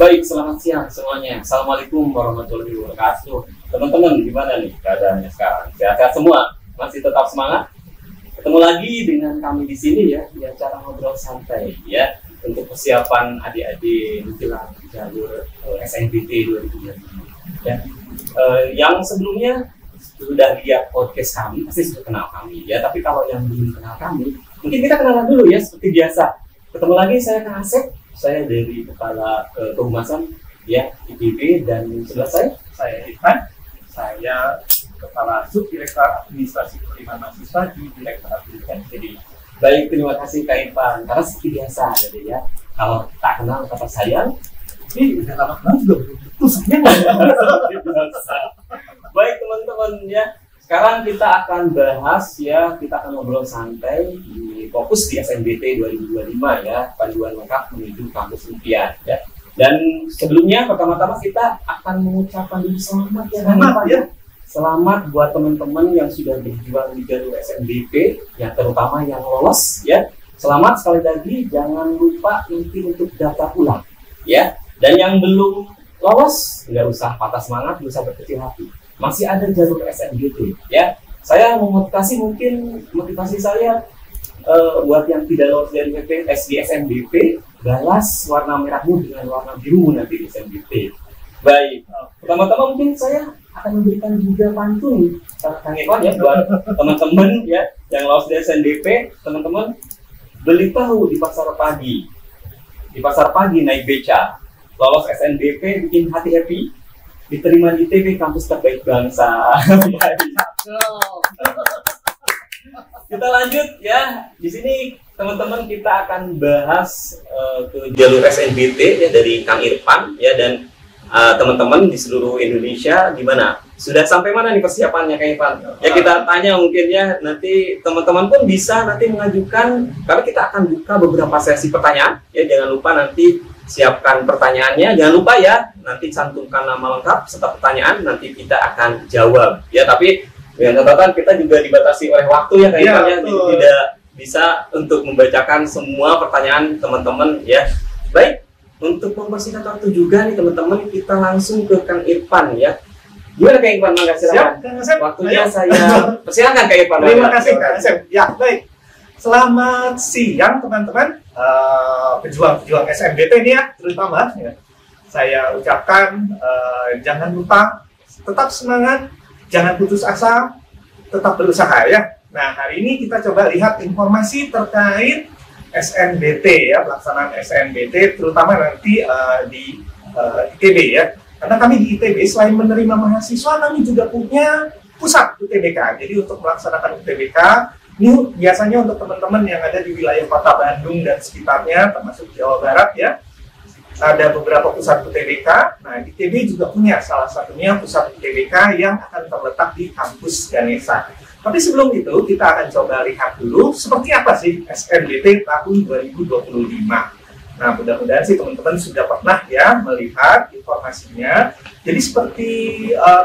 Baik, selamat siang semuanya. Assalamualaikum warahmatullahi wabarakatuh. Teman-teman, gimana nih keadaannya sekarang? Sehat-sehat semua? Masih tetap semangat? Ketemu lagi dengan kami di sini ya, di acara ngobrol santai ya, untuk persiapan adik-adik menjelang jalur SNBT 2025. Ya. Yang sebelumnya sudah lihat podcast kami, pasti sudah kenal kami ya. Tapi kalau yang belum kenal kami, mungkin kita kenalan dulu ya, seperti biasa. Ketemu lagi, saya Kang Asep. Saya dari Kepala Kehumasan ya IPB, dan sebelah saya Irfan, saya Kepala Subdirektor Administrasi Penerimaan Mahasiswa di Direktorat Pendidikan ITB. Baik, terima kasih Kak Irfan. Karena seperti biasa jadi ya, kalau tak kenal kata sayang, Ini udah lama banget juga belum tentu sayang. Baik teman-teman ya, sekarang kita akan bahas ya, kita akan ngobrol santai di fokus di SNBT 2025 ya, panduan lengkap menuju kampus impian ya. Dan sebelumnya pertama-tama kita akan mengucapkan dulu selamat ya, Selamat ya. Selamat buat teman-teman yang sudah berjuang di jalur SNBT, yang terutama yang lolos ya. Selamat sekali lagi, jangan lupa nanti untuk daftar ulang ya. Dan yang belum lolos, nggak usah patah semangat, nggak usah berkecil hati. Masih ada jalur SNBT ya. Saya motivasi saya buat yang tidak lolos dari SNBP, balas warna merahmu dengan warna biru nanti di SNBP. Baik, pertama-tama mungkin saya akan memberikan juga pantun Kang Irfan ya, buat teman-teman ya yang lolos dari SNBP. Teman-teman beli tahu di pasar pagi, naik beca. Lolos SNBP bikin hati happy, diterima di ITB kampus terbaik bangsa. Kita lanjut ya. Di sini teman-teman kita akan bahas ke jalur SNBT ya dari Kang Irfan ya, dan teman-teman di seluruh Indonesia gimana? Sudah sampai mana nih persiapannya Kang Irfan? Ya kita tanya mungkin ya, nanti teman-teman pun bisa nanti mengajukan, karena kita akan buka beberapa sesi pertanyaan ya. Jangan lupa nanti siapkan pertanyaannya, jangan lupa ya, nanti cantumkan nama lengkap serta pertanyaan, nanti kita akan jawab ya. Tapi dengan catatan kita juga dibatasi oleh waktu ya Kak Irfan ya, jadi tidak bisa untuk membacakan semua pertanyaan teman-teman ya. Baik, untuk mempersingkat waktu juga nih teman-teman, kita langsung ke Kang Irfan ya. Gimana Kang Irfan? Silakan. Waktunya saya persilakan Kang Irfan. Terima kasih Kang Asep. Ya, baik. Selamat siang teman-teman, pejuang-pejuang SNBT ini ya, terutama ya. Saya ucapkan jangan lupa tetap semangat, jangan putus asa, tetap berusaha ya. Nah, hari ini kita coba lihat informasi terkait SNBT ya, pelaksanaan SNBT terutama nanti di ITB ya. Karena kami di ITB selain menerima mahasiswa, kami juga punya pusat UTBK. Jadi untuk melaksanakan UTBK ini biasanya untuk teman-teman yang ada di wilayah Kota Bandung dan sekitarnya, termasuk Jawa Barat ya, ada beberapa pusat UTBK. Nah, ITB juga punya salah satunya pusat UTBK yang akan terletak di kampus Ganesha. Tapi sebelum itu, kita akan coba lihat dulu seperti apa sih SNBT tahun 2025. Nah, mudah-mudahan sih teman-teman sudah pernah ya melihat informasinya. Jadi seperti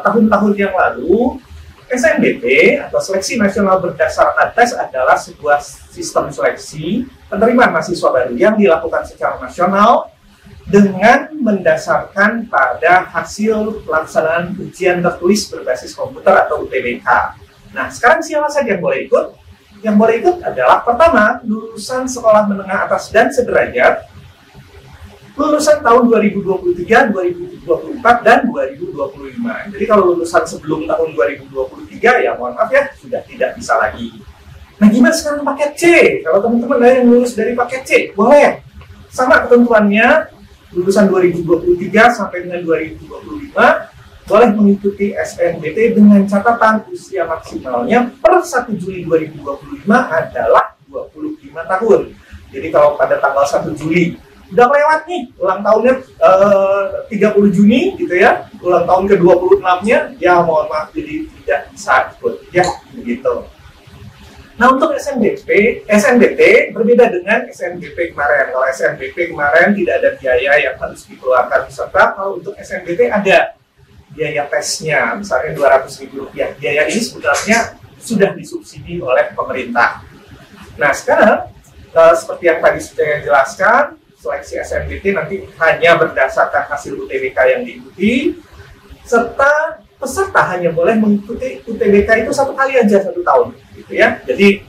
tahun-tahun yang lalu, SNBT atau Seleksi Nasional Berdasarkan Tes adalah sebuah sistem seleksi penerimaan mahasiswa baru yang dilakukan secara nasional dengan mendasarkan pada hasil pelaksanaan ujian tertulis berbasis komputer atau UTBK. Nah, sekarang siapa saja yang boleh ikut? Yang boleh ikut adalah pertama, lulusan sekolah menengah atas dan sederajat, lulusan tahun 2023, 2024, dan 2025. Jadi kalau lulusan sebelum tahun 2023 ya mohon maaf ya, sudah tidak bisa lagi. Nah, gimana sekarang paket C? Kalau teman-teman ada yang lulus dari paket C, boleh. Sama ketentuannya, lulusan 2023 sampai dengan 2025 boleh mengikuti SNBT dengan catatan usia maksimalnya per 1 Juli 2025 adalah 25 tahun. Jadi kalau pada tanggal 1 Juli udah lewat nih ulang tahunnya 30 Juni gitu ya, ulang tahun ke-26-nya ya mohon maaf jadi tidak bisa ikut ya begitu. Nah, untuk SNBT berbeda dengan SNBP kemarin. Kalau SNBP kemarin tidak ada biaya yang harus dikeluarkan, serta kalau untuk SNBT ada biaya tesnya, misalnya Rp200.000. Biaya ini sebenarnya sudah disubsidi oleh pemerintah. Nah, sekarang seperti yang tadi saya jelaskan, seleksi SNBT nanti hanya berdasarkan hasil UTBK yang diikuti, serta peserta hanya boleh mengikuti UTBK itu 1 kali aja 1 tahun, gitu ya. Jadi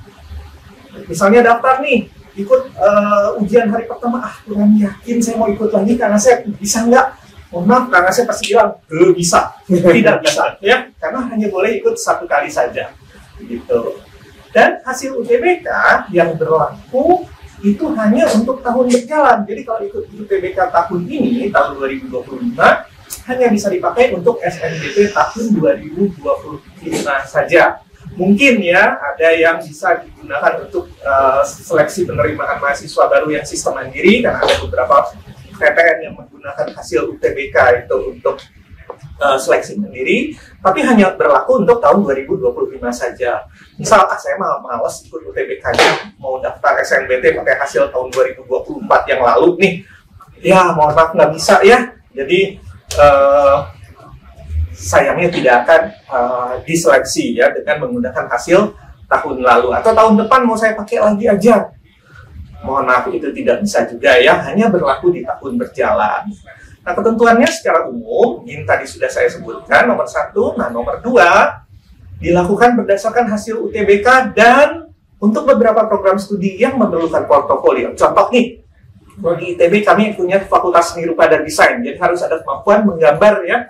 misalnya daftar nih, ikut ujian hari pertama, kurang yakin saya mau ikut lagi, karena saya bisa nggak? Mohon maaf, karena saya pasti bilang bisa, tidak bisa, ya, karena hanya boleh ikut 1 kali saja, gitu. Dan hasil UTBK yang berlaku itu hanya untuk tahun berjalan. Jadi kalau ikut UTBK tahun ini, tahun 2025, hanya bisa dipakai untuk SNBT tahun 2025 saja. Mungkin ya, ada yang bisa digunakan untuk seleksi penerimaan mahasiswa baru yang sistem mandiri, karena ada beberapa PTN yang menggunakan hasil UTBK itu untuk seleksi mandiri, tapi hanya berlaku untuk tahun 2025 saja. Misal, saya malas ikut UTBK-nya, mau daftar SNBT pakai hasil tahun 2024 yang lalu nih, ya mohon maaf nggak bisa ya. Jadi sayangnya tidak akan diseleksi ya dengan menggunakan hasil tahun lalu, atau tahun depan mau saya pakai lagi aja. Mohon maaf, itu tidak bisa juga ya, hanya berlaku di tahun berjalan. Nah, ketentuannya secara umum, ini tadi sudah saya sebutkan, nomor 1, nah nomor 2, dilakukan berdasarkan hasil UTBK dan untuk beberapa program studi yang memerlukan portofolio. Contoh nih, di ITB kami punya Fakultas Seni Rupa dan Desain, jadi harus ada kemampuan menggambar ya.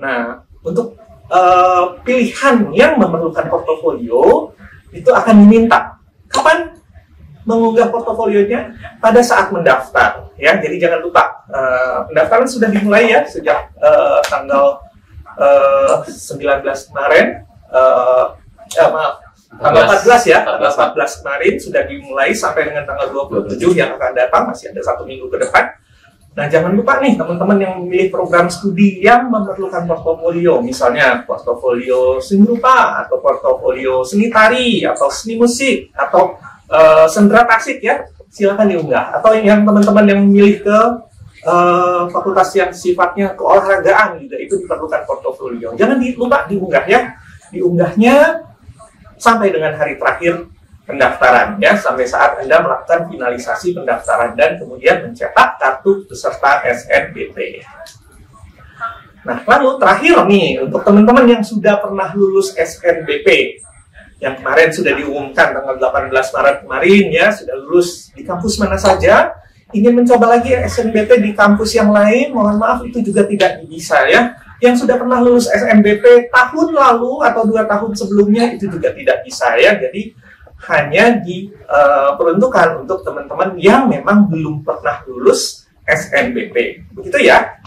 Nah, untuk pilihan yang memerlukan portofolio, itu akan diminta. Kapan mengunggah portofolionya? Pada saat mendaftar ya. Jadi jangan lupa, pendaftaran sudah dimulai ya sejak tanggal 19 kemarin. Tanggal 14 ya, tanggal 14 kemarin sudah dimulai sampai dengan tanggal 27 yang akan datang, masih ada 1 minggu ke depan. Nah, jangan lupa nih teman-teman yang memilih program studi yang memerlukan portofolio, misalnya portofolio seni rupa, atau portofolio seni tari, atau seni musik, atau sendera tasik ya, silakan diunggah. Atau yang teman-teman yang memilih ke fakultas yang sifatnya keolahragaan juga itu diperlukan portofolio. Jangan lupa diunggah ya. Diunggahnya sampai dengan hari terakhir pendaftaran ya, sampai saat Anda melakukan finalisasi pendaftaran dan kemudian mencetak kartu peserta SNBT. Nah, lalu terakhir nih untuk teman-teman yang sudah pernah lulus SNBP yang kemarin sudah diumumkan tanggal 18 Maret kemarin ya, sudah lulus di kampus mana saja, ingin mencoba lagi SNBT di kampus yang lain, mohon maaf itu juga tidak bisa ya. Yang sudah pernah lulus SNBP tahun lalu atau 2 tahun sebelumnya itu juga tidak bisa ya. Jadi hanya diperuntukkan untuk teman-teman yang memang belum pernah lulus SNBP. Begitu ya.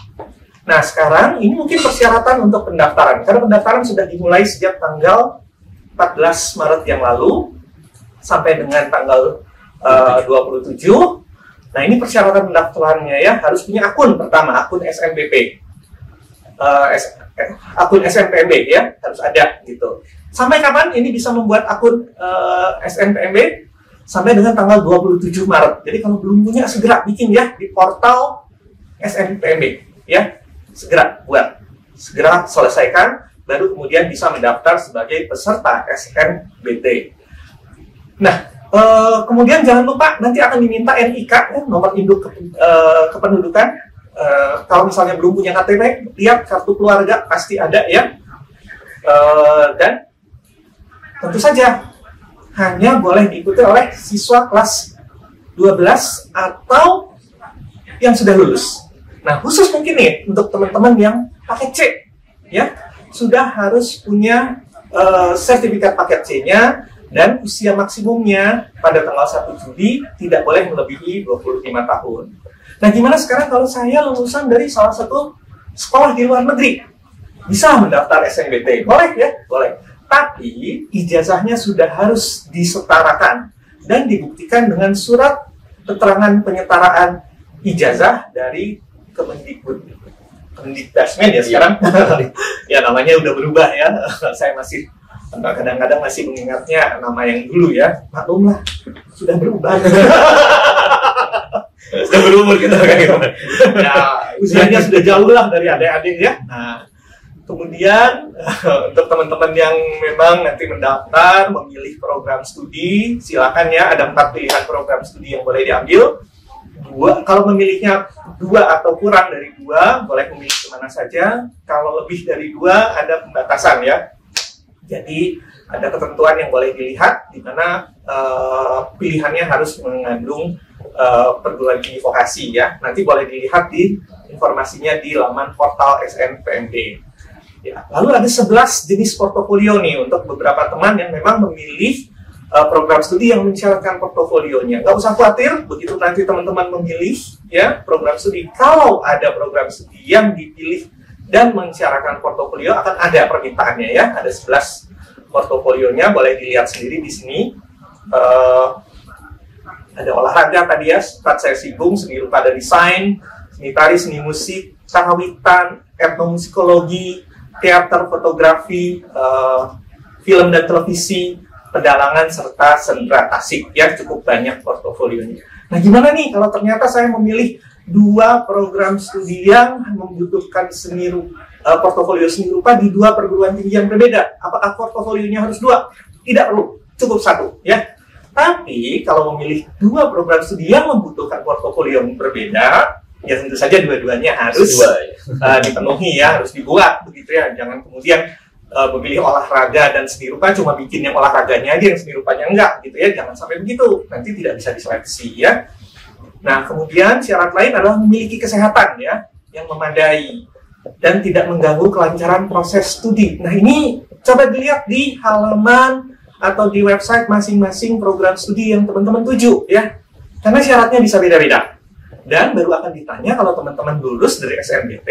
Nah, sekarang ini mungkin persyaratan untuk pendaftaran. Karena pendaftaran sudah dimulai sejak tanggal 14 Maret yang lalu sampai dengan tanggal 27. Nah, ini persyaratan pendaftarannya ya, harus punya akun. Pertama, akun SNBP. Akun SNPMB ya, harus ada gitu. Sampai kapan ini bisa membuat akun SNPMB? Sampai dengan tanggal 27 Maret. Jadi kalau belum punya, segera bikin ya di portal SNPMB ya. Segera buat, segera selesaikan, baru kemudian bisa mendaftar sebagai peserta SNBT. Nah, kemudian jangan lupa nanti akan diminta NIK ya, nomor induk kependudukan. Kalau misalnya belum punya KTP, lihat kartu keluarga pasti ada ya. Dan tentu saja hanya boleh diikuti oleh siswa kelas 12 atau yang sudah lulus. Nah, khusus mungkin nih untuk teman-teman yang paket C ya, sudah harus punya sertifikat paket C-nya, dan usia maksimumnya pada tanggal 1 Juli tidak boleh melebihi 25 tahun. Nah, gimana sekarang kalau saya lulusan dari salah satu sekolah di luar negeri? Bisa mendaftar SNBT? Boleh ya? Boleh. Tapi ijazahnya sudah harus disetarakan dan dibuktikan dengan surat keterangan penyetaraan ijazah dari Kemendikbudrismen ya sekarang. Ya, namanya udah berubah ya. Saya masih kadang-kadang masih mengingatnya nama yang dulu ya. Maklumlah, sudah berubah. Sudah berumur kita kayak gitu. Ya, usianya sudah jauh lah dari adik-adik ya. Nah, kemudian untuk teman-teman yang memang nanti mendaftar, memilih program studi, silakan ya, ada 4 pilihan program studi yang boleh diambil. 2 kalau memilihnya 2 atau kurang dari 2, boleh memilih kemana saja. Kalau lebih dari 2, ada pembatasan ya. Jadi ada ketentuan yang boleh dilihat, di mana pilihannya harus mengandung perguruan tinggi vokasi ya. Nanti boleh dilihat di informasinya di laman portal SNPMD. Ya, lalu ada 11 jenis portofolio nih untuk beberapa teman yang memang memilih program studi yang mensyaratkan portofolionya. Nggak usah khawatir, begitu nanti teman-teman memilih ya program studi, kalau ada program studi yang dipilih dan mensyaratkan portofolio, akan ada permintaannya ya. Ada 11 portofolionya, boleh dilihat sendiri di sini. Ada olahraga tadi ya, sempat saya singgung, seni rupa dan desain, seni tari, seni musik, karawitan, etnomusikologi, teater, fotografi, film dan televisi, pedalangan, serta sendera tasik ya. Cukup banyak portofolionya. Nah, gimana nih kalau ternyata saya memilih 2 program studi yang membutuhkan portofolio seni rupa di 2 perguruan tinggi yang berbeda? Apakah portofolionya harus 2? Tidak perlu, cukup 1 ya. Tapi kalau memilih 2 program studi yang membutuhkan portofolio yang berbeda, ya tentu saja dua-duanya harus dipenuhi ya, harus dibuat begitu ya. Jangan kemudian memilih olahraga dan seni rupa cuma bikin yang olahraganya aja, yang seni rupanya enggak gitu ya. Jangan sampai begitu, nanti tidak bisa diseleksi ya. Nah, kemudian syarat lain adalah memiliki kesehatan ya yang memadai dan tidak mengganggu kelancaran proses studi. Nah, ini coba dilihat di halaman atau di website masing-masing program studi yang teman-teman tuju ya. Karena syaratnya bisa beda-beda. Dan baru akan ditanya kalau teman-teman lulus dari SNBT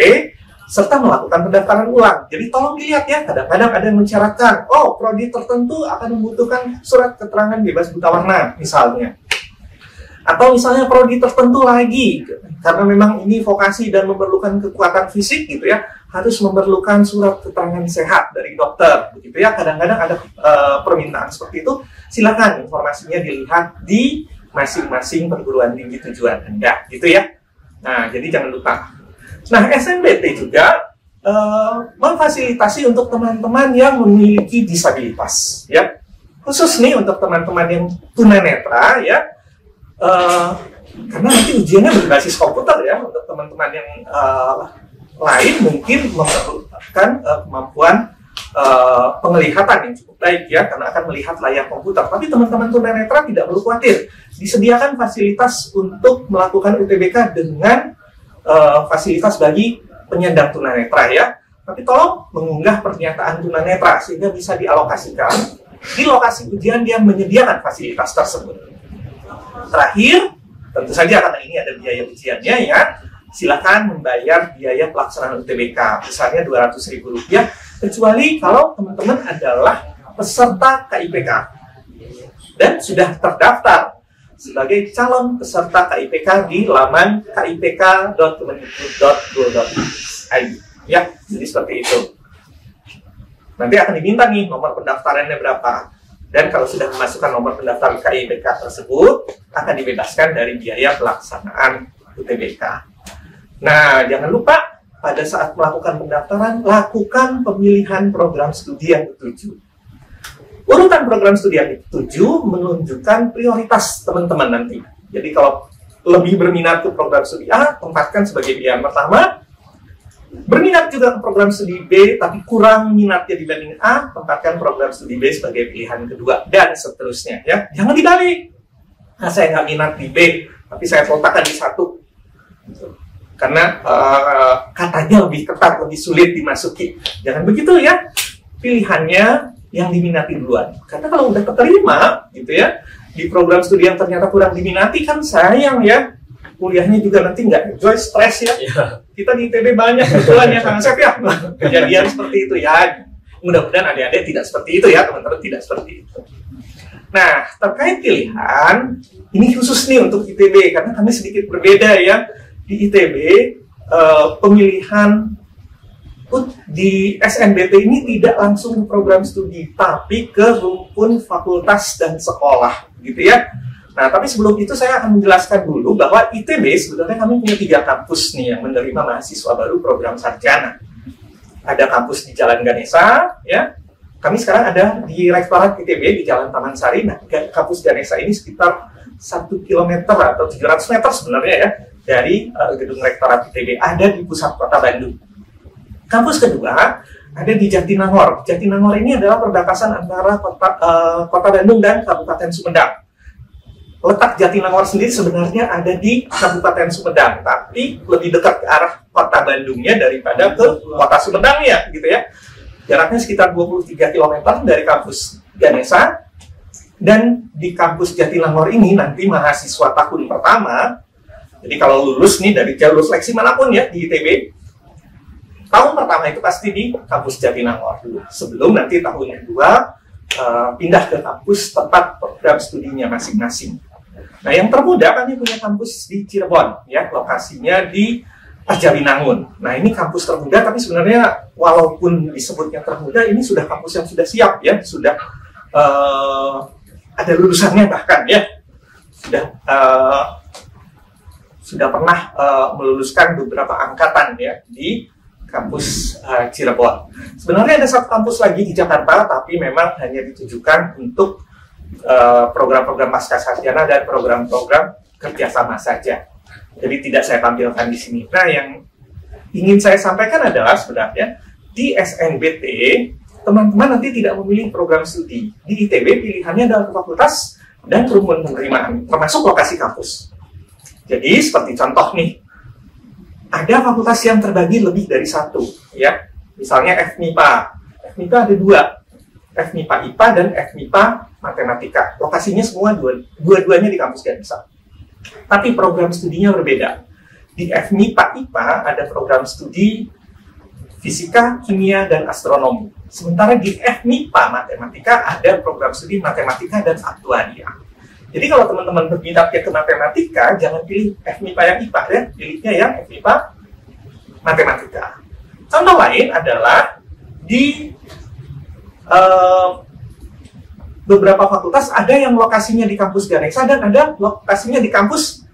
serta melakukan pendaftaran ulang. Jadi tolong dilihat ya, kadang-kadang ada yang mensyaratkan, oh, prodi tertentu akan membutuhkan surat keterangan bebas buta warna, misalnya. Atau misalnya prodi tertentu lagi, karena memang ini vokasi dan memerlukan kekuatan fisik gitu ya, harus memerlukan surat keterangan sehat dari dokter, begitu ya. Kadang-kadang ada permintaan seperti itu, silakan informasinya dilihat di masing-masing perguruan tinggi tujuan Anda, gitu ya. Nah, jadi jangan lupa. Nah, SNBT juga memfasilitasi untuk teman-teman yang memiliki disabilitas, ya. Khusus nih untuk teman-teman yang tunanetra, ya. Karena nanti ujiannya berbasis komputer ya. Untuk teman-teman yang lain mungkin memerlukan kemampuan penglihatan yang cukup baik ya, karena akan melihat layar komputer. Tapi teman-teman tunanetra tidak perlu khawatir. Disediakan fasilitas untuk melakukan UTBK dengan fasilitas bagi penyandang tunanetra ya. Tapi tolong mengunggah pernyataan tunanetra sehingga bisa dialokasikan di lokasi ujian yang menyediakan fasilitas tersebut. Terakhir, tentu saja karena ini ada biaya ujiannya ya, silakan membayar biaya pelaksanaan UTBK besarnya Rp200.000, kecuali kalau teman-teman adalah peserta KIPK dan sudah terdaftar sebagai calon peserta KIPK di laman kipk.kemendikbud.go.id ya. Jadi seperti itu. Nanti akan diminta nih nomor pendaftarannya berapa, dan kalau sudah memasukkan nomor pendaftar KIPK tersebut akan dibebaskan dari biaya pelaksanaan UTBK. Nah, jangan lupa pada saat melakukan pendaftaran lakukan pemilihan program studi yang dituju. Urutan program studi yang dituju menunjukkan prioritas teman-teman nanti. Jadi kalau lebih berminat ke program studi A, tempatkan sebagai pilihan pertama. Berminat juga ke program studi B, tapi kurang minatnya dibanding A, tempatkan program studi B sebagai pilihan kedua, dan seterusnya. Ya, jangan dibalik. Nah, saya nggak minat di B, tapi saya letakkan di 1. Karena katanya lebih ketat, lebih sulit dimasuki. Jangan begitu ya. Pilihannya yang diminati duluan. Karena kalau udah keterima gitu ya di program studi yang ternyata kurang diminati, kan sayang ya, kuliahnya juga nanti nggak enjoy, stres ya. Kita di ITB banyak kebetulan ya Kang Asep ya kejadian seperti itu ya. Mudah-mudahan adik-adik tidak seperti itu ya, teman-teman tidak seperti itu. Nah, terkait pilihan ini khusus nih untuk ITB karena kami sedikit berbeda ya. Di ITB pemilihan di SNBT ini tidak langsung ke program studi, tapi ke rumpun fakultas dan sekolah, gitu ya. Nah, tapi sebelum itu saya akan menjelaskan dulu bahwa ITB sebenarnya kami punya 3 kampus nih yang menerima mahasiswa baru program sarjana. Ada kampus di Jalan Ganesha, ya. Kami sekarang ada di Rektorat ITB di Jalan Taman Sari. Nah, kampus Ganesha ini sekitar 1 kilometer atau 700 meter sebenarnya ya dari gedung Rektorat ITB, ada di pusat kota Bandung. Kampus kedua ada di Jatinangor. Jatinangor ini adalah perbatasan antara kota Bandung dan Kabupaten Sumedang. Letak Jatinangor sendiri sebenarnya ada di Kabupaten Sumedang, tapi lebih dekat ke arah kota Bandungnya daripada ke kota Sumedangnya, gitu ya. Jaraknya sekitar 23 km dari kampus Ganesha. Dan di kampus Jatinangor ini nanti mahasiswa tahun pertama, jadi kalau lulus nih dari jalur seleksi manapun ya di ITB, tahun pertama itu pasti di kampus Jatinangor dulu, sebelum nanti tahun kedua pindah ke kampus tempat program studinya masing-masing. Nah, yang termuda kami punya kampus di Cirebon, ya, lokasinya di Jawinangun. Nah, ini kampus termuda, tapi sebenarnya walaupun disebutnya termuda, ini sudah kampus yang sudah siap, ya, sudah ada lulusannya bahkan, ya, sudah pernah meluluskan beberapa angkatan, ya, di kampus Cirebon. Sebenarnya ada satu kampus lagi di Jakarta, tapi memang hanya ditujukan untuk program-program pascasarjana dan program-program kerjasama saja. Jadi tidak saya tampilkan di sini. Nah, yang ingin saya sampaikan adalah sebenarnya di SNBT, teman-teman nanti tidak memilih program studi. Di ITB pilihannya adalah fakultas dan rumun penerimaan, termasuk lokasi kampus. Jadi seperti contoh nih, ada fakultas yang terbagi lebih dari satu, ya. Misalnya FMIPA. FMIPA ada dua, FMIPA IPA dan FMIPA Matematika. Lokasinya semua dua-duanya di kampus Ganesha. Tapi program studinya berbeda. Di FMIPA IPA ada program studi Fisika, Kimia, dan Astronomi. Sementara di FMIPA Matematika ada program studi Matematika dan Aktuaria. Jadi kalau teman-teman berminatnya ke matematika, jangan pilih FMIPA yang IPA, ya. Pilihnya yang FMIPA Matematika. Contoh lain adalah di beberapa fakultas ada yang lokasinya di kampus Ganesha dan ada lokasinya di kampus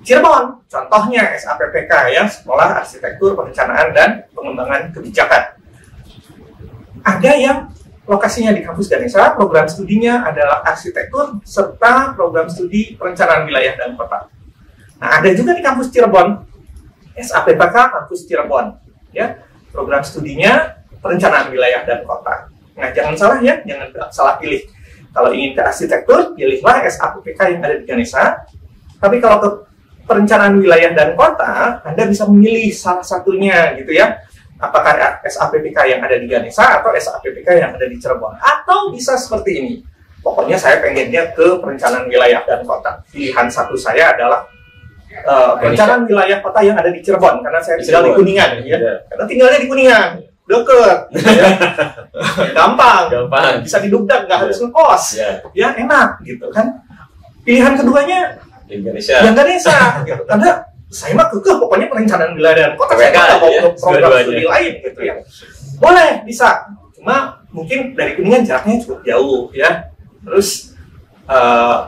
Cirebon. Contohnya SAPPK, ya, Sekolah Arsitektur, Perencanaan, dan Pengembangan Kebijakan. Ada yang lokasinya di kampus Ganesha, program studinya adalah arsitektur serta program studi perencanaan wilayah dan kota. Nah, ada juga di kampus Cirebon, SAPPK kampus Cirebon, ya, program studinya perencanaan wilayah dan kota. Nah, jangan salah, ya, jangan salah pilih. Kalau ingin ke arsitektur, pilihlah SAPPK yang ada di Ganesha. Tapi kalau ke perencanaan wilayah dan kota, Anda bisa memilih salah satunya, gitu ya. Apakah SAPPK yang ada di Ganesha atau SAPPK yang ada di Cirebon. Atau bisa seperti ini. Pokoknya saya pengennya ke perencanaan wilayah dan kota. Pilihan satu saya adalah perencanaan wilayah kota yang ada di Cirebon. Karena saya tinggal di Kuningan. Ya. Karena tinggalnya di Kuningan. Deket. Ya. Gampang. Bisa didugdak, nggak harus ngekos. Ya, enak gitu kan. Pilihan keduanya yang Ganesha. Gitu. Karena saya mah kekeh pokoknya perencanaan wilayah dan kota, saya nggak mau program studi lain gitu ya. Boleh, bisa. Cuma mungkin dari Kuningan jaraknya cukup jauh, ya. Terus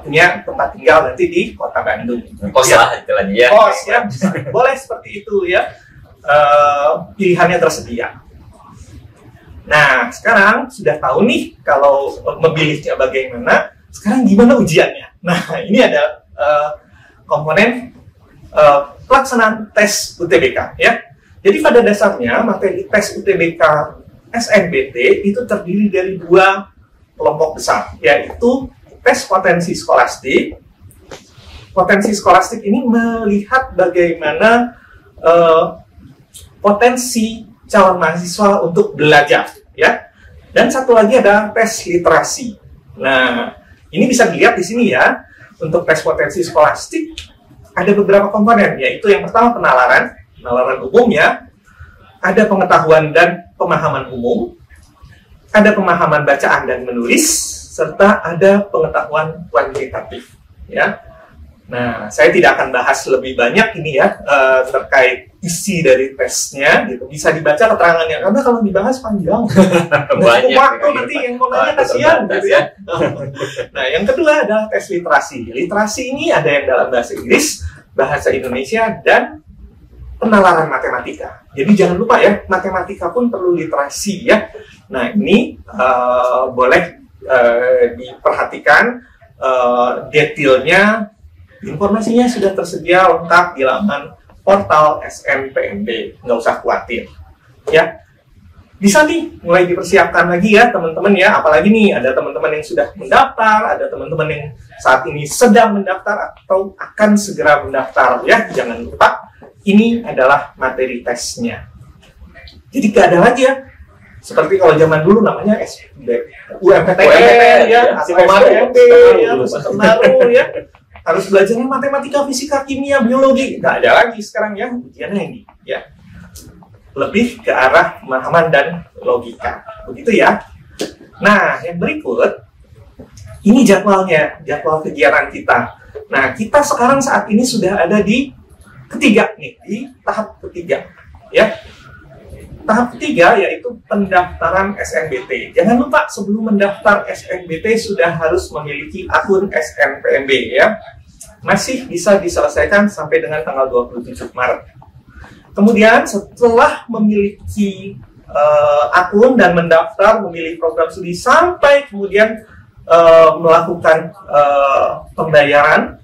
punya tempat tinggal nanti di kota Bandung. Kos lah istilahnya, ya. Kos, ya. Boleh seperti itu, ya. Pilihannya tersedia. Nah, sekarang sudah tahu nih kalau memilihnya bagaimana. Sekarang gimana ujiannya? Nah, ini ada komponen pelaksanaan tes UTBK, ya. Jadi pada dasarnya materi tes UTBK SNBT itu terdiri dari dua kelompok besar, yaitu tes potensi skolastik. Potensi skolastik ini melihat bagaimana potensi calon mahasiswa untuk belajar, ya. Dan satu lagi ada tes literasi. Nah, ini bisa dilihat di sini, ya. Untuk tes potensi skolastik ada beberapa komponen, yaitu yang pertama penalaran umum, ya. Ada pengetahuan dan pemahaman umum, ada pemahaman bacaan dan menulis, serta ada pengetahuan kuantitatif, ya. Nah, saya tidak akan bahas lebih banyak ini, ya, terkait isi dari tesnya, gitu. Bisa dibaca keterangannya, karena kalau dibahas panjang. Banyak waktu nanti yang mau nanya kasihan, gitu ya. Nah, yang kedua adalah tes literasi. Literasi ini ada yang dalam bahasa Inggris, bahasa Indonesia, dan penalaran matematika. Jadi jangan lupa, ya, matematika pun perlu literasi, ya. Nah, ini boleh diperhatikan detailnya, informasinya sudah tersedia lengkap di laman portal SNPMB. Nggak usah khawatir. Ya, bisa nih mulai dipersiapkan lagi ya teman-teman ya. Apalagi nih ada teman-teman yang sudah mendaftar, ada teman-teman yang saat ini sedang mendaftar atau akan segera mendaftar ya. Jangan lupa ini adalah materi tesnya. Jadi gak ada lagi ya. Seperti kalau zaman dulu namanya UMPTN ya, atau SPMB ya, baru ya. Harus belajarnya matematika, fisika, kimia, biologi. Gak ada lagi sekarang ya. Ujiannya ini ya. Lebih ke arah pemahaman dan logika. Begitu ya. Nah, yang berikut ini jadwalnya, jadwal kegiatan kita. Nah, kita sekarang saat ini sudah ada di ketiga nih, di tahap ketiga ya. Tahap ketiga yaitu pendaftaran SNBT. Jangan lupa sebelum mendaftar SNBT sudah harus memiliki akun SNPMB ya. Masih bisa diselesaikan sampai dengan tanggal 27 Maret. Kemudian setelah memiliki akun dan mendaftar, memilih program studi sampai kemudian melakukan pembayaran,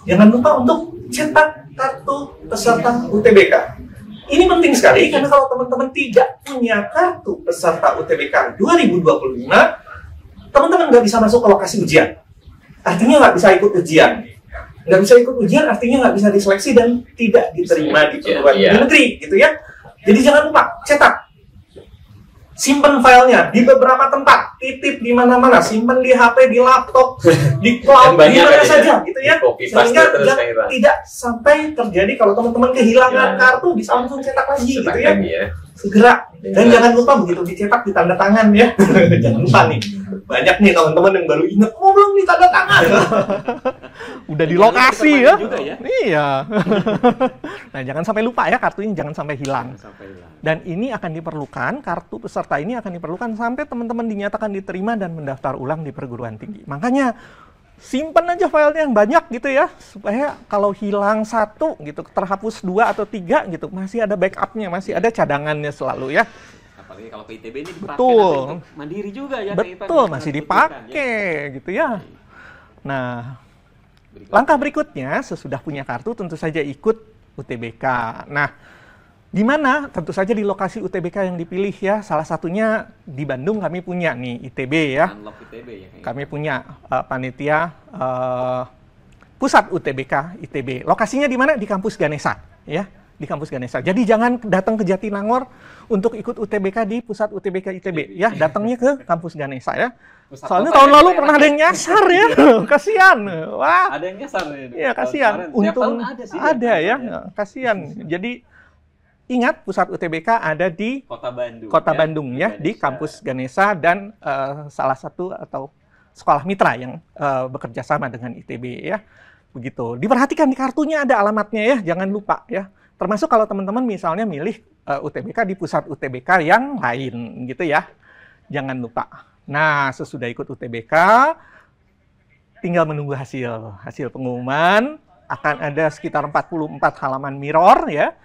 jangan lupa untuk cetak kartu peserta UTBK. Ini penting sekali karena kalau teman-teman tidak punya kartu peserta UTBK 2025, teman-teman nggak bisa masuk ke lokasi ujian. Artinya nggak bisa ikut ujian. Nggak bisa ikut ujian artinya nggak bisa diseleksi dan tidak diterima di perguruan tinggi negeri, gitu ya. Jadi jangan lupa cetak. Simpan filenya di beberapa tempat, titip di mana-mana, simpan di HP, di laptop, di cloud, di mana saja, gitu ya. Sehingga tidak sampai terjadi kalau teman-teman kehilangan kartu, bisa langsung cetak lagi, gitu ya. Segera. Dan jangan lupa begitu dicetak ditanda tangan ya. Jangan lupa nih. Banyak nih teman-teman yang baru ingat, oh belum ditanda tangan. Udah di lokasi ya. Iya. Nah, jangan sampai lupa ya, kartunya jangan sampai hilang. Dan ini akan diperlukan, kartu peserta ini akan diperlukan sampai teman-teman dinyatakan diterima dan mendaftar ulang di perguruan tinggi. Makanya simpan aja filenya yang banyak gitu ya, supaya kalau hilang satu gitu, terhapus 2 atau 3 gitu, masih ada backupnya, masih ada cadangannya selalu ya. Apalagi kalau ke ITB ini dipakai untuk mandiri juga ya. Betul, masih dipakai gitu ya. Nah, langkah berikutnya sesudah punya kartu tentu saja ikut UTBK. Nah, di mana? Tentu saja di lokasi UTBK yang dipilih ya. Salah satunya di Bandung kami punya nih ITB ya. ITB ya. Kami punya panitia pusat UTBK ITB. Lokasinya di mana? Di kampus Ganesha ya. Di kampus Ganesha. Jadi jangan datang ke Jatinangor untuk ikut UTBK di pusat UTBK ITB ya. Datangnya ke kampus Ganesha ya. Soalnya tahun lalu pernah ada yang nyasar ya. Kasihan. Wah. Ada yang nyasar ya. Iya, kasihan. Untung ada ya. Kasihan. Jadi ingat, pusat UTBK ada di Kota Bandung ya, di kampus Ganesha dan salah satu atau sekolah mitra yang bekerja sama dengan ITB ya. Begitu. Diperhatikan di kartunya ada alamatnya ya, jangan lupa ya. Termasuk kalau teman-teman misalnya milih UTBK di pusat UTBK yang lain gitu ya. Jangan lupa. Nah, sesudah ikut UTBK tinggal menunggu hasil pengumuman. Akan ada sekitar 44 halaman mirror ya.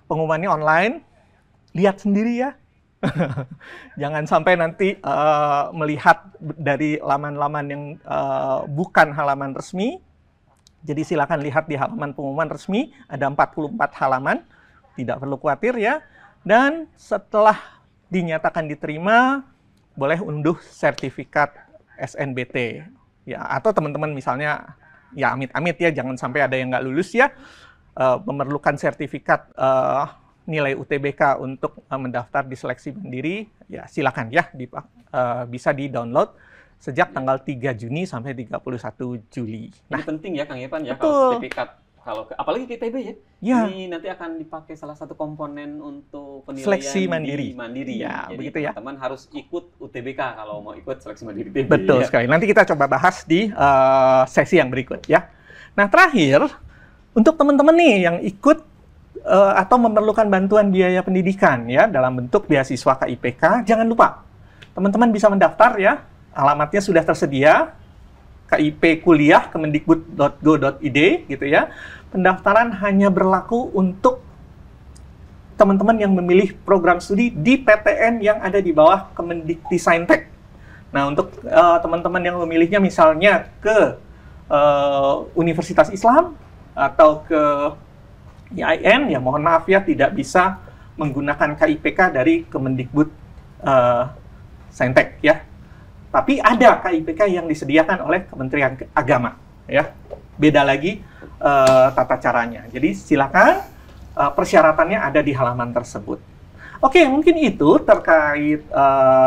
Pengumumannya online, lihat sendiri ya. Jangan sampai nanti melihat dari laman-laman yang bukan halaman resmi. Jadi silakan lihat di halaman pengumuman resmi, ada 44 halaman, tidak perlu khawatir ya. Dan setelah dinyatakan diterima, boleh unduh sertifikat SNBT. Ya, atau teman-teman misalnya, ya amit-amit ya, jangan sampai ada yang nggak lulus ya. Memerlukan sertifikat nilai UTBK untuk mendaftar di seleksi mandiri, ya silakan ya, bisa di-download sejak tanggal 3 Juni sampai 31 Juli. Nah, ini penting ya Kang Irfan ya, kalau sertifikat, apalagi ke ITB ya, ini nanti akan dipakai salah satu komponen untuk penilaian seleksi mandiri. Ya, jadi begitu ya. Teman-teman harus ikut UTBK kalau mau ikut seleksi mandiri ITB. Betul sekali. Nanti kita coba bahas di sesi yang berikut ya. Nah, terakhir, untuk teman-teman nih yang ikut atau memerlukan bantuan biaya pendidikan ya dalam bentuk beasiswa KIPK, jangan lupa teman-teman bisa mendaftar ya. Alamatnya sudah tersedia, KIP Kuliah Kemendikbud.go.id gitu ya. Pendaftaran hanya berlaku untuk teman-teman yang memilih program studi di PTN yang ada di bawah Kemendikti Saintek. Nah, untuk teman-teman yang memilihnya misalnya ke Universitas Islam atau ke IAIN, ya mohon maaf ya tidak bisa menggunakan KIPK dari Kemendikbud Saintek ya. Tapi ada KIPK yang disediakan oleh Kementerian Agama ya. Beda lagi tata caranya. Jadi silakan, persyaratannya ada di halaman tersebut. Oke, mungkin itu terkait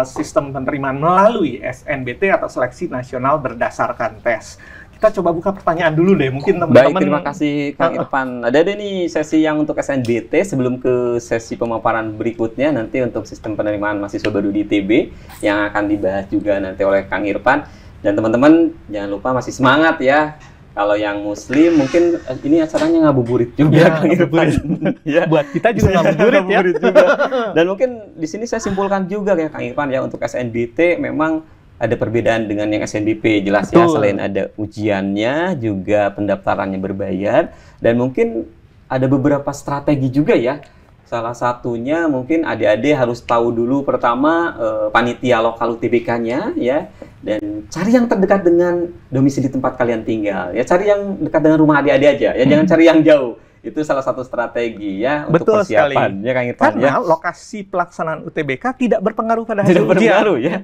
sistem penerimaan melalui SNBT atau Seleksi Nasional Berdasarkan Tes. Kita coba buka pertanyaan dulu deh, mungkin teman-teman. Baik, terima kasih Kang Irfan. Ada nih sesi yang untuk SNBT sebelum ke sesi pemaparan berikutnya nanti untuk sistem penerimaan mahasiswa baru di ITB yang akan dibahas juga nanti oleh Kang Irfan. Dan teman-teman jangan lupa masih semangat ya. Kalau yang Muslim mungkin ini acaranya ngabuburit juga, Kang Irfan. Ya. Buat kita juga ngabuburit ya. Juga. Dan mungkin di sini saya simpulkan juga ya Kang Irfan ya, untuk SNBT memang ada perbedaan dengan yang SNBP, jelas ya, selain ada ujiannya juga pendaftarannya berbayar, dan mungkin ada beberapa strategi juga ya. Salah satunya mungkin adik-adik harus tahu dulu pertama panitia lokal UTBK-nya ya, dan cari yang terdekat dengan domisili tempat kalian tinggal ya, cari yang dekat dengan rumah adik-adik aja ya, jangan cari yang jauh. Itu salah satu strategi ya untuk persiapan ya Kang Irfan. Karena lokasi pelaksanaan UTBK tidak berpengaruh pada hasil ujian. Ya.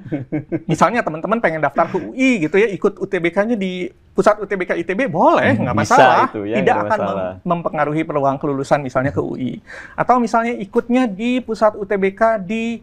Misalnya teman-teman pengen daftar ke UI gitu ya, ikut UTBK-nya di pusat UTBK ITB boleh, nggak masalah. Itu, ya, tidak akan mempengaruhi peluang kelulusan misalnya ke UI. Atau misalnya ikutnya di pusat UTBK di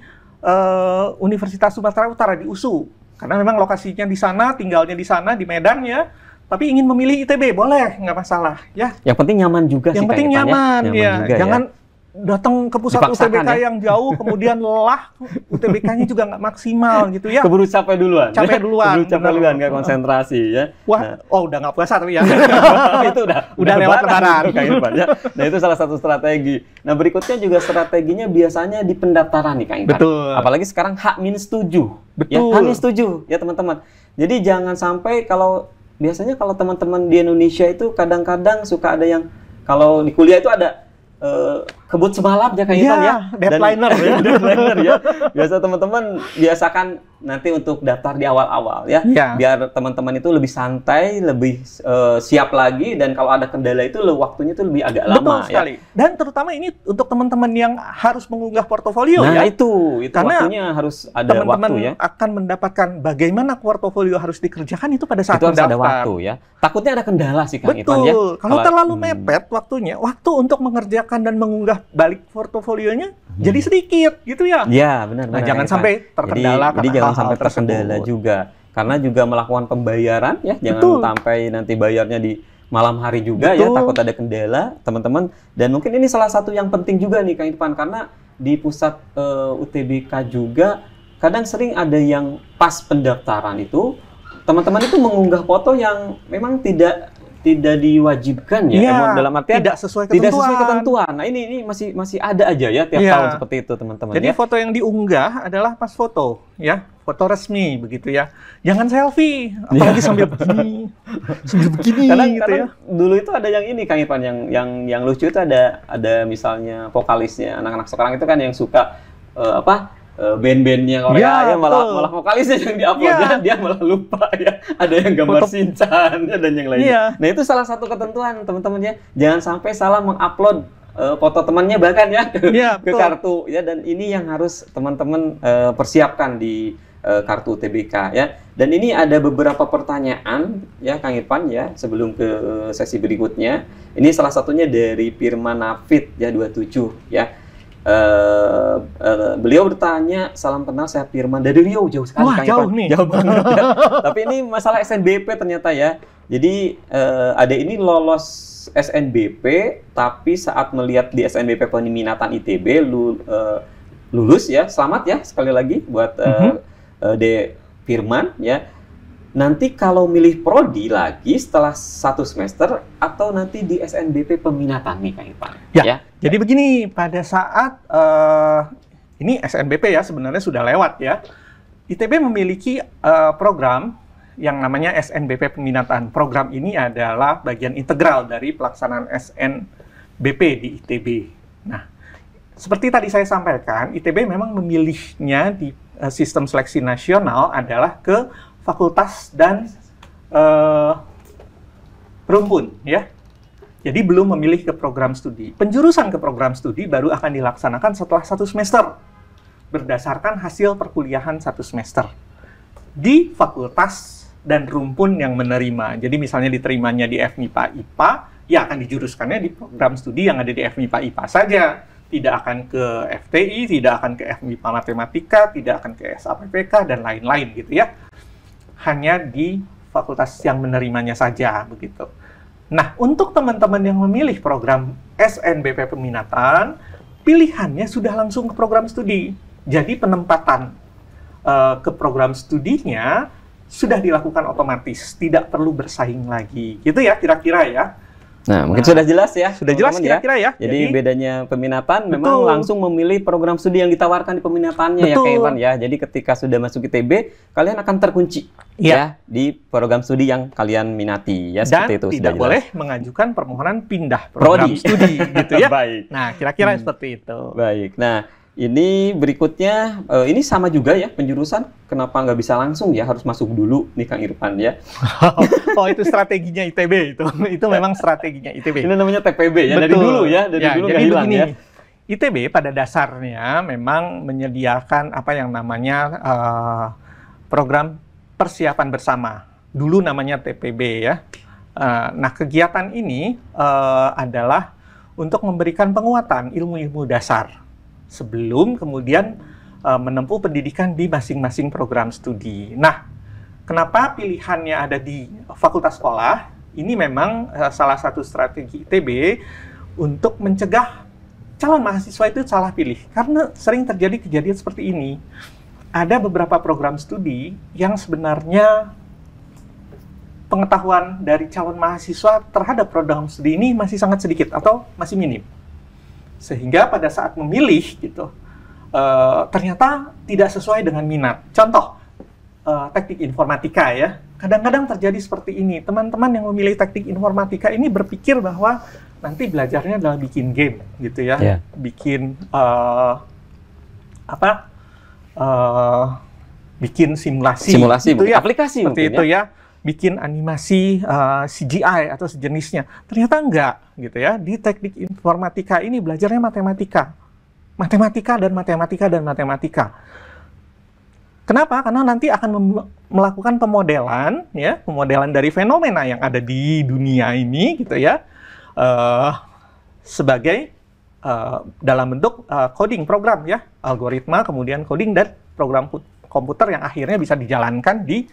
Universitas Sumatera Utara di USU. Karena memang lokasinya di sana, tinggalnya di sana, di Medan ya. Tapi ingin memilih ITB, boleh, nggak masalah, ya. Yang penting nyaman juga sih. Yang penting nyaman, ya. Jangan datang ke pusat UTBK yang jauh, kemudian lelah, UTBK-nya juga nggak maksimal, gitu ya. Keburu capek duluan. Capek duluan. Keburu capek duluan, nggak konsentrasi, ya. Wah, udah nggak puasa tapi ya. Itu udah lewat lebaran. Ya. Nah, itu salah satu strategi. Nah, berikutnya juga strateginya biasanya di pendaftaran nih, Kang Irfan. Betul. Apalagi sekarang H-7. Betul. Ya, H-7, ya teman-teman. Jadi jangan sampai biasanya kalau teman-teman di Indonesia itu kadang-kadang suka ada yang kalau di kuliah itu ada kebut semalam ya Kang Irfan ya. Deadliner ya. Deadliner ya. Biasa teman-teman biasakan nanti untuk daftar di awal-awal ya. Biar teman-teman itu lebih santai, lebih siap lagi, dan kalau ada kendala itu waktunya itu lebih agak lama. Betul sekali. Ya. Dan terutama ini untuk teman-teman yang harus mengunggah portofolio ya. Nah, itu karena waktunya harus ada waktu ya. Akan mendapatkan bagaimana portofolio harus dikerjakan itu pada saat itu mendaftar. Harus ada waktu ya. Takutnya ada kendala sih Kang Irfan ya. Kalau terlalu mepet waktunya, waktu untuk mengerjakan dan mengunggah balik portofolionya jadi sedikit gitu ya. Iya, benar. Nah, jangan sampai terkendala. Jadi jangan sampai terkendala juga. Karena juga melakukan pembayaran ya, jangan sampai nanti bayarnya di malam hari juga ya, takut ada kendala, teman-teman. Dan mungkin ini salah satu yang penting juga nih Kang Irfan, karena di pusat UTBK juga kadang sering ada yang pas pendaftaran itu teman-teman itu mengunggah foto yang memang tidak diwajibkan ya, dalam artian tidak sesuai ketentuan. Nah, ini masih ada aja ya tiap tahun seperti itu, teman-teman. Jadi foto yang diunggah adalah pas foto ya, foto resmi begitu ya. Jangan selfie, apalagi sambil begini. Kadang gitu ya. Dulu itu ada yang ini Kang Irfan, yang lucu itu ada misalnya vokalisnya anak-anak sekarang itu kan yang suka band-bandnya Korea ya, malah vokalisnya yang diupload dia malah lupa ya, ada yang gambar Shinchan ya, dan yang lainnya. Nah, itu salah satu ketentuan teman-teman ya, jangan sampai salah mengupload foto temannya bahkan ya ke kartu ya, dan ini yang harus teman-teman persiapkan di kartu UTBK ya. Dan ini ada beberapa pertanyaan ya Kang Irfan ya sebelum ke sesi berikutnya. Ini salah satunya dari Firman Nafid ya 27 ya. Beliau bertanya, salam kenal, saya Firman dari Riau, jauh sekali. Wah, jauh nih. Jauh banget ya. Tapi ini masalah SNBP ternyata ya. Jadi ada ini lolos SNBP, tapi saat melihat di SNBP peminatan ITB lulus ya. Selamat ya sekali lagi buat De Firman ya. Nanti kalau milih prodi lagi setelah 1 semester atau nanti di SNBP peminatan nih Kang Irfan. Ya. Jadi begini, pada saat ini SNBP ya sebenarnya sudah lewat ya. ITB memiliki program yang namanya SNBP peminatan. Program ini adalah bagian integral dari pelaksanaan SNBP di ITB. Nah, seperti tadi saya sampaikan, ITB memang memilihnya di sistem seleksi nasional adalah ke fakultas dan rumpun, ya. Jadi belum memilih ke program studi. Penjurusan ke program studi baru akan dilaksanakan setelah 1 semester, berdasarkan hasil perkuliahan 1 semester di fakultas dan rumpun yang menerima. Jadi misalnya diterimanya di FMIPA IPA, ya akan dijuruskannya di program studi yang ada di FMIPA IPA saja. Tidak akan ke FTI, tidak akan ke FMIPA Matematika, tidak akan ke SAPPK, dan lain-lain gitu ya. Hanya di fakultas yang menerimanya saja, begitu. Nah, untuk teman-teman yang memilih program SNBP Peminatan, pilihannya sudah langsung ke program studi. Jadi penempatan ke program studinya sudah dilakukan otomatis, tidak perlu bersaing lagi. Gitu ya, kira-kira ya. Nah, mungkin sudah jelas ya. Sudah jelas kira-kira ya. Jadi bedanya peminatan memang langsung memilih program studi yang ditawarkan di peminatannya ya Kak Irfan ya. Jadi ketika sudah masuk ITB, kalian akan terkunci ya di program studi yang kalian minati ya. Dan seperti itu tidak sudah boleh mengajukan permohonan pindah program studi gitu ya. Baik. Nah, kira-kira seperti itu. Baik. Nah, ini berikutnya, ini sama juga ya penjurusan. Kenapa nggak bisa langsung ya, harus masuk dulu nih Kang Irfan ya? Oh, itu strateginya ITB itu. Itu memang strateginya ITB. Ini namanya TPB ya. Betul. Dari dulu ya, dari dulu nggak hilang ya. ITB pada dasarnya memang menyediakan apa yang namanya program persiapan bersama. Dulu namanya TPB ya. Nah, kegiatan ini adalah untuk memberikan penguatan ilmu-ilmu dasar sebelum kemudian menempuh pendidikan di masing-masing program studi. Nah, kenapa pilihannya ada di fakultas sekolah? Ini memang salah satu strategi ITB untuk mencegah calon mahasiswa itu salah pilih. Karena sering terjadi kejadian seperti ini. Ada beberapa program studi yang sebenarnya pengetahuan dari calon mahasiswa terhadap program studi ini masih sangat sedikit atau masih minim. Sehingga pada saat memilih gitu, ternyata tidak sesuai dengan minat. Contoh, teknik informatika ya. Kadang-kadang terjadi seperti ini. Teman-teman yang memilih teknik informatika ini berpikir bahwa nanti belajarnya adalah bikin game gitu ya. Yeah. Bikin bikin simulasi gitu ya. Aplikasi seperti itu ya. Bikin animasi CGI atau sejenisnya. Ternyata enggak gitu ya. Di teknik informatika ini belajarnya matematika. Matematika dan matematika dan matematika. Kenapa? Karena nanti akan melakukan pemodelan ya, pemodelan dari fenomena yang ada di dunia ini gitu ya. Sebagai dalam bentuk coding program ya, algoritma, kemudian coding dan program komputer yang akhirnya bisa dijalankan di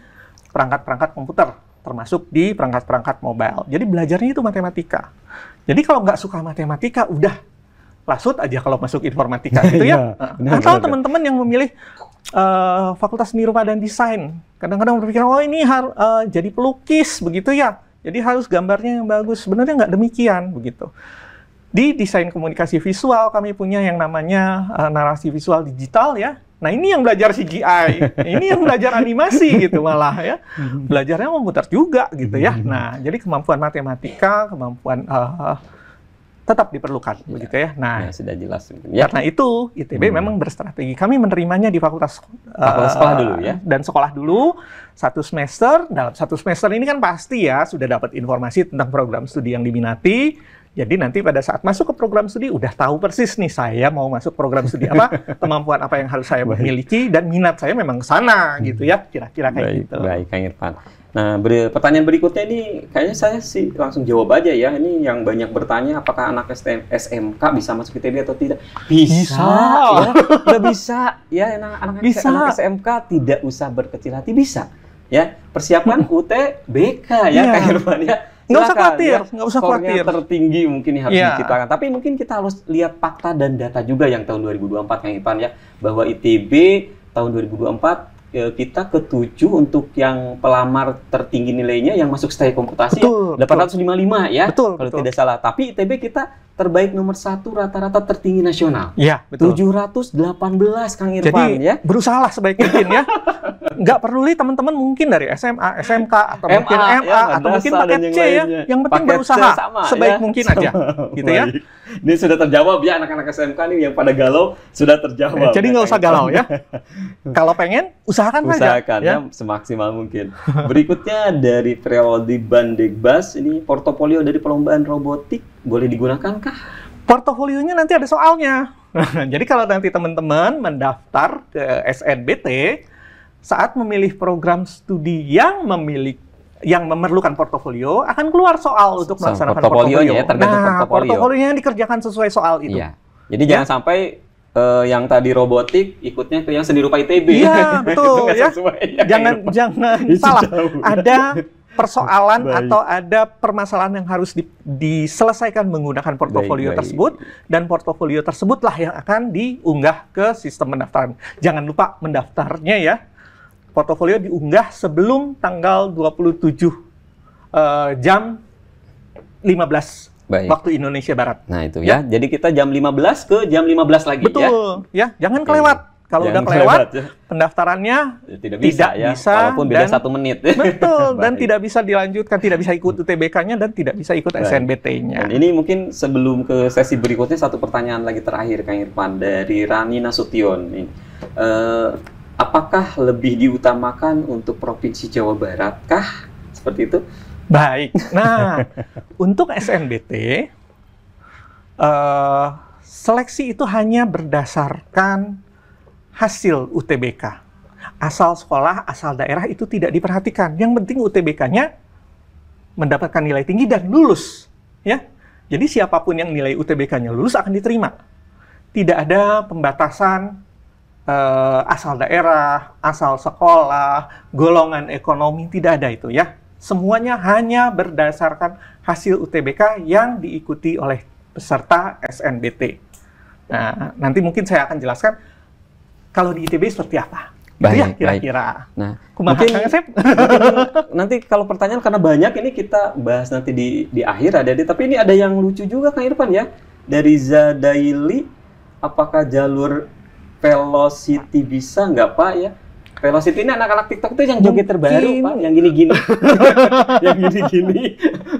perangkat-perangkat komputer, termasuk di perangkat-perangkat mobile. Jadi belajarnya itu matematika. Jadi kalau nggak suka matematika, udah lasut aja kalau masuk informatika gitu ya. Atau teman-teman yang memilih fakultas seni rupa dan desain, kadang-kadang berpikir, oh ini harus jadi pelukis begitu ya. Jadi harus gambarnya yang bagus. Sebenarnya nggak demikian begitu. Di desain komunikasi visual kami punya yang namanya narasi visual digital ya. Nah ini yang belajar CGI, ini yang belajar animasi gitu malah ya. Belajarnya komputer juga gitu ya. Nah jadi kemampuan matematika, kemampuan tetap diperlukan ya, begitu ya. Nah sudah jelas. Ya. Karena itu ITB memang berstrategi. Kami menerimanya di fakultas sekolah dulu ya. Dan sekolah dulu 1 semester. Dalam 1 semester ini kan pasti ya sudah dapat informasi tentang program studi yang diminati. Jadi nanti pada saat masuk ke program studi udah tahu persis nih saya mau masuk program studi apa, kemampuan apa yang harus saya miliki dan minat saya memang ke sana gitu ya, kira-kira kayak gitu. Baik, Kang Irfan. Nah, pertanyaan berikutnya ini kayaknya saya sih langsung jawab aja ya. Ini yang banyak bertanya apakah anak SMK bisa masuk ITB atau tidak? Bisa. Ya, udah bisa. Ya, anak SMK tidak usah berkecil hati, bisa. Ya, persiapan UTBK ya, Kang Irfan ya. Nggak usah khawatir, nggak usah khawatir. Tertinggi mungkin yang harus diciptakan. Tapi mungkin kita harus lihat fakta dan data juga yang tahun 2024 Kang Irfan ya, bahwa ITB tahun 2024 kita ke-7 untuk yang pelamar tertinggi nilainya yang masuk stay komputasi betul, 855 ya. Betul, kalau tidak salah. Tapi ITB kita terbaik nomor 1 rata-rata tertinggi nasional. Iya, betul. 718 Kang Irfan. Jadi, ya. Berusahalah sebaik mungkin ya. nggak perlu teman-teman mungkin dari SMA, SMK, atau mungkin MA, ya, atau mungkin madrasah paket dan yang C ya. lainnya. Yang penting Paket C berusaha sama, sebaik ya. mungkin Sama. aja, gitu ya. Baik. Ini sudah terjawab ya, anak-anak SMK nih yang pada galau sudah terjawab. Jadi nggak usah galau ya. Kalau pengen, usahakan saja. Usahakan Ya. ya, semaksimal mungkin. Berikutnya dari Periode Bandegbas, ini portofolio dari perlombaan robotik boleh digunakan kah? Portofolionya nanti ada soalnya. Jadi kalau nanti teman-teman mendaftar ke SNBT, saat memilih program studi yang memerlukan portofolio, akan keluar soal untuk melaksanakan portofolio. Ya, tergantung portofolionya dikerjakan sesuai soal itu. Iya. Jadi jangan sampai yang tadi robotik ikutnya ke yang seni rupa ITB. Iya, betul ya. Jangan salah. Jauh. Ada persoalan Baik. atau ada permasalahan yang harus diselesaikan menggunakan portofolio Baik. tersebut, dan portofolio tersebutlah yang akan diunggah ke sistem pendaftaran. Jangan lupa mendaftarnya ya. Portofolio diunggah sebelum tanggal 27 jam 15 Baik. waktu Indonesia Barat. Nah itu ya. Jadi kita jam 15 ke jam 15 lagi ya. Betul ya, jangan kelewat. Kalau udah Jangan kelewat, ya. pendaftarannya Tidak bisa ya. Walaupun beda 1 menit. betul, dan Baik. tidak bisa dilanjutkan, tidak bisa ikut UTBK-nya, dan tidak bisa ikut Baik. SNBT-nya. Dan ini mungkin sebelum ke sesi berikutnya, satu pertanyaan lagi terakhir Kang Irfan dari Rani Nasution. Ini, apakah lebih diutamakan untuk Provinsi Jawa Barat kah? Seperti itu? Baik. Nah, untuk SNBT, seleksi itu hanya berdasarkan hasil UTBK. Asal sekolah, asal daerah itu tidak diperhatikan. Yang penting UTBK-nya mendapatkan nilai tinggi dan lulus. Ya. Jadi siapapun yang nilai UTBK-nya lulus akan diterima. Tidak ada pembatasan asal daerah, asal sekolah, golongan ekonomi, tidak ada itu ya. Semuanya hanya berdasarkan hasil UTBK yang diikuti oleh peserta SNBT. Nah, nanti mungkin saya akan jelaskan kalau di ITB seperti apa. Itu ya kira-kira. Nah, Kumaha, mungkin Kang Asep? nanti kalau pertanyaan karena banyak ini kita bahas nanti di akhir ada. Tapi ini ada yang lucu juga Kang Irfan ya. Dari Zadaili, apakah jalur Velocity bisa nggak Pak ya? Velocity ini anak-anak TikTok itu yang joget terbaru Pak, yang gini-gini. Yang gini-gini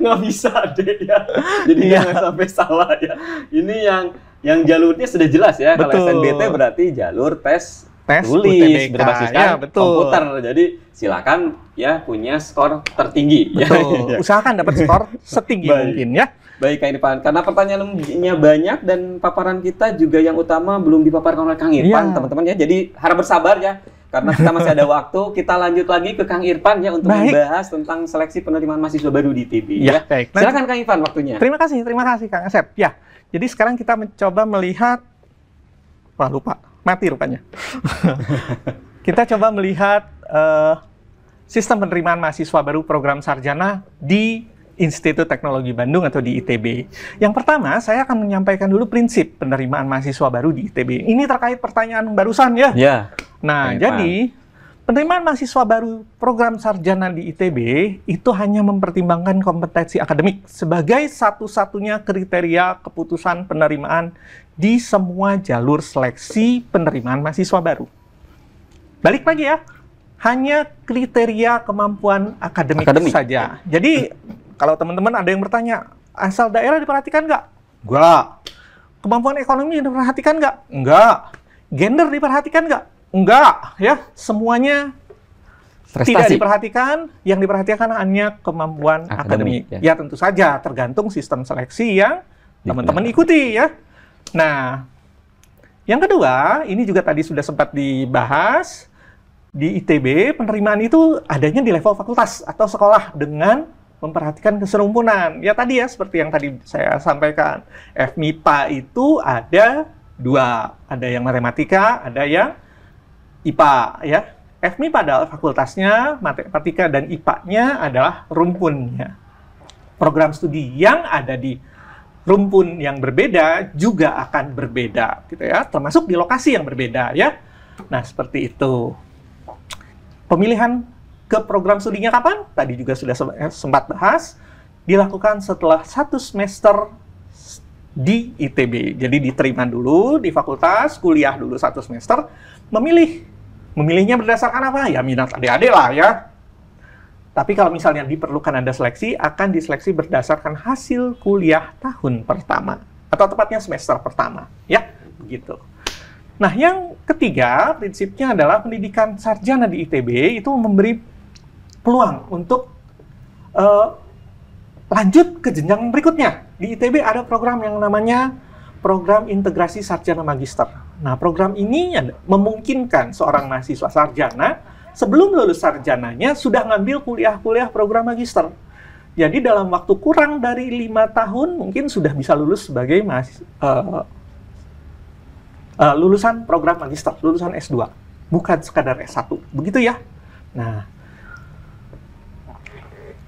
nggak bisa deh ya. Jadi jangan sampai salah ya. Ini yang jalurnya sudah jelas ya. Kalau Betul. SNBT berarti jalur tes tulis UTBK. berbasiskan Ya, betul. komputer. Jadi silakan ya punya skor tertinggi. Betul. Ya. Usahakan dapat skor setinggi Baik. mungkin ya. Baik Kang Irfan, karena pertanyaannya banyak dan paparan kita juga yang utama belum dipaparkan oleh Kang Irfan, Iya. teman-teman ya. Jadi harap bersabar ya, karena kita masih ada waktu. Kita lanjut lagi ke Kang Irfan ya untuk Baik. membahas tentang seleksi penerimaan mahasiswa baru di ITB. Ya, baik. Silakan Kang Irfan waktunya. Terima kasih Kang Asep. Ya, jadi sekarang kita mencoba melihat, wah lupa, mati rupanya. Kita coba melihat sistem penerimaan mahasiswa baru program sarjana di Institut Teknologi Bandung atau di ITB. Yang pertama, saya akan menyampaikan dulu prinsip penerimaan mahasiswa baru di ITB. Ini terkait pertanyaan barusan ya. Ya. Nah, Kang jadi penerimaan mahasiswa baru program sarjana di ITB itu hanya mempertimbangkan kompetensi akademik sebagai satu-satunya kriteria keputusan penerimaan di semua jalur seleksi penerimaan mahasiswa baru. Balik lagi ya, hanya kriteria kemampuan akademik saja. Jadi, kalau teman-teman ada yang bertanya, asal daerah diperhatikan nggak? Enggak. Kemampuan ekonomi diperhatikan nggak? Enggak. Gender diperhatikan nggak? Enggak, ya. Semuanya tidak diperhatikan. Yang diperhatikan hanya kemampuan akademik. Ya, tentu saja tergantung sistem seleksi yang teman-teman ikuti, ya. Nah, yang kedua, ini juga tadi sudah sempat dibahas, di ITB penerimaan itu adanya di level fakultas atau sekolah dengan memperhatikan keserumpunan. Ya tadi ya, seperti yang tadi saya sampaikan. FMIPA itu ada 2. Ada yang matematika, ada yang IPA, ya. FMIPA adalah fakultasnya, matematika dan IPA-nya adalah rumpunnya. Program studi yang ada di rumpun yang berbeda juga akan berbeda, gitu ya. Termasuk di lokasi yang berbeda, ya. Nah, seperti itu. Pemilihan ke program studinya kapan? Tadi juga sudah sempat bahas. Dilakukan setelah 1 semester di ITB. Jadi diterima dulu di fakultas, kuliah dulu 1 semester, memilih Memilihnya berdasarkan apa? Ya minat adik-adik lah ya. Tapi kalau misalnya diperlukan ada seleksi, akan diseleksi berdasarkan hasil kuliah tahun pertama. Atau tepatnya semester pertama. Ya, begitu. Nah, yang ketiga, prinsipnya adalah pendidikan sarjana di ITB itu memberi peluang untuk lanjut ke jenjang berikutnya. Di ITB ada program yang namanya Program Integrasi Sarjana Magister. Nah, program ini memungkinkan seorang mahasiswa sarjana sebelum lulus sarjananya sudah ngambil kuliah-kuliah program magister. Jadi dalam waktu kurang dari 5 tahun mungkin sudah bisa lulus sebagai lulusan program magister, lulusan S2, bukan sekadar S1. Begitu ya. Nah,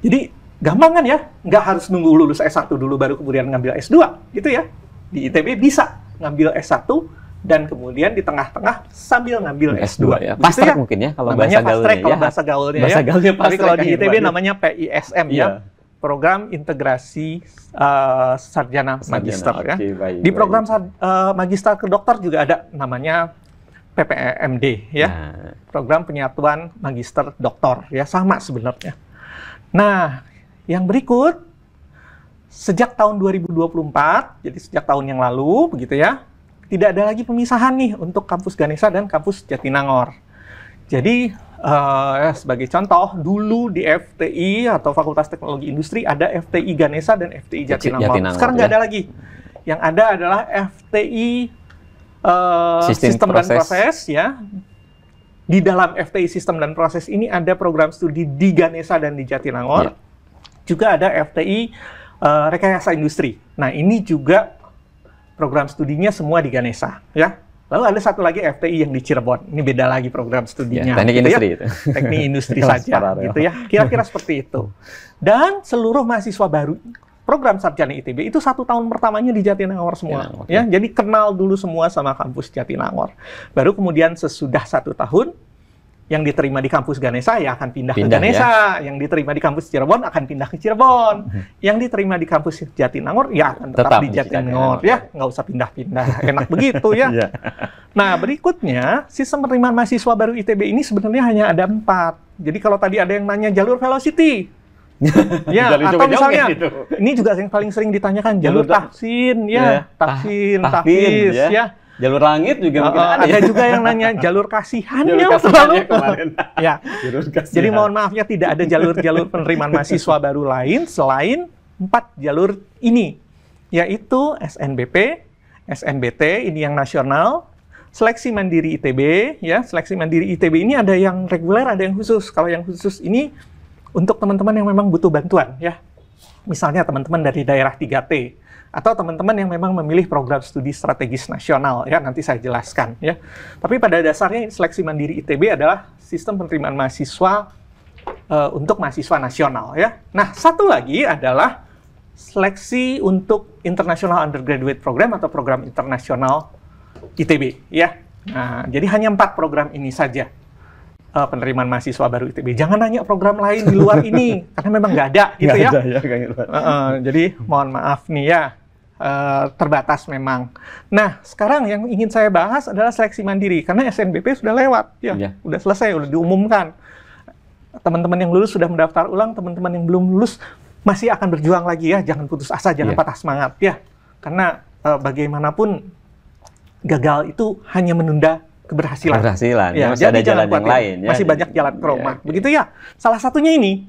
jadi gampang kan ya? Nggak harus nunggu lulus S1 dulu baru kemudian ngambil S2, gitu ya. Di ITB bisa ngambil S1 dan kemudian di tengah-tengah sambil ngambil S2 ya. Fast track mungkin ya kalau bahasa gaulnya ya. Kalau bahasa gaulnya bahasa gaulnya Tapi kalau di ITB namanya PISM ya. Program Integrasi Sarjana Magister ya. Baik, di program Magister ke Dokter juga ada namanya PPMD ya. Program Penyatuan Magister Doktor ya, sama sebenarnya. Nah, yang berikut sejak tahun 2024, jadi sejak tahun yang lalu begitu ya, tidak ada lagi pemisahan nih untuk kampus Ganesha dan kampus Jatinangor. Jadi sebagai contoh, dulu di FTI atau Fakultas Teknologi Industri ada FTI Ganesha dan FTI Jatinangor. Sekarang nggak ada lagi. Yang ada adalah FTI Sistem dan Proses ya. Di dalam FTI Sistem dan Proses ini ada program studi di Ganesha dan di Jatinangor. Juga ada FTI Rekayasa Industri. Nah, ini juga program studinya semua di Ganesha, ya. Lalu ada satu lagi FTI yang di Cirebon. Ini beda lagi program studinya. Teknik gitu industri ya. itu. Teknik industri saja, gitu ya. Kira-kira seperti itu. Dan seluruh mahasiswa baru program sarjana ITB itu 1 tahun pertamanya di Jatinangor semua, ya. Jadi kenal dulu semua sama kampus Jatinangor. Baru kemudian sesudah 1 tahun yang diterima di kampus Ganesha ya akan pindah ke Ganesha, yang diterima di kampus Cirebon akan pindah ke Cirebon, yang diterima di kampus Jatinangor ya akan tetap di Jatinangor ya, nggak usah pindah-pindah, enak begitu ya. Nah, berikutnya sistem penerimaan mahasiswa baru ITB ini sebenarnya hanya ada 4. Jadi kalau tadi ada yang nanya jalur velocity, ya, atau misalnya ini juga yang paling sering ditanyakan jalur tahsin, ya, tahfiz, ya. Jalur langit juga mungkin ada juga yang nanya jalur kasihan ya selalu kemarin. Ya. Jadi mohon maaf ya, tidak ada jalur-jalur penerimaan mahasiswa baru lain selain 4 jalur ini, yaitu SNBP, SNBT ini yang nasional, seleksi mandiri ITB ya. Seleksi mandiri ITB ini ada yang reguler, ada yang khusus. Kalau yang khusus ini untuk teman-teman yang memang butuh bantuan ya. Misalnya teman-teman dari daerah 3T atau teman-teman yang memang memilih program studi strategis nasional ya, nanti saya jelaskan ya. Tapi pada dasarnya seleksi mandiri ITB adalah sistem penerimaan mahasiswa untuk mahasiswa nasional ya. Nah, satu lagi adalah seleksi untuk International Undergraduate Program atau program internasional ITB ya. Nah, jadi hanya 4 program ini saja penerimaan mahasiswa baru ITB. Jangan nanya program lain di luar ini karena memang nggak ada gitu ya. Jadi mohon maaf nih ya. Terbatas memang. Nah, sekarang yang ingin saya bahas adalah seleksi mandiri, karena SNBP sudah lewat, ya, udah selesai, udah diumumkan. Teman-teman yang lulus sudah mendaftar ulang, teman-teman yang belum lulus masih akan berjuang lagi ya, jangan putus asa, jangan patah semangat ya, karena bagaimanapun gagal itu hanya menunda keberhasilan. Ya, masih ada jalan yang lain. Ya, masih banyak jalan ke Roma, begitu ya. Salah satunya ini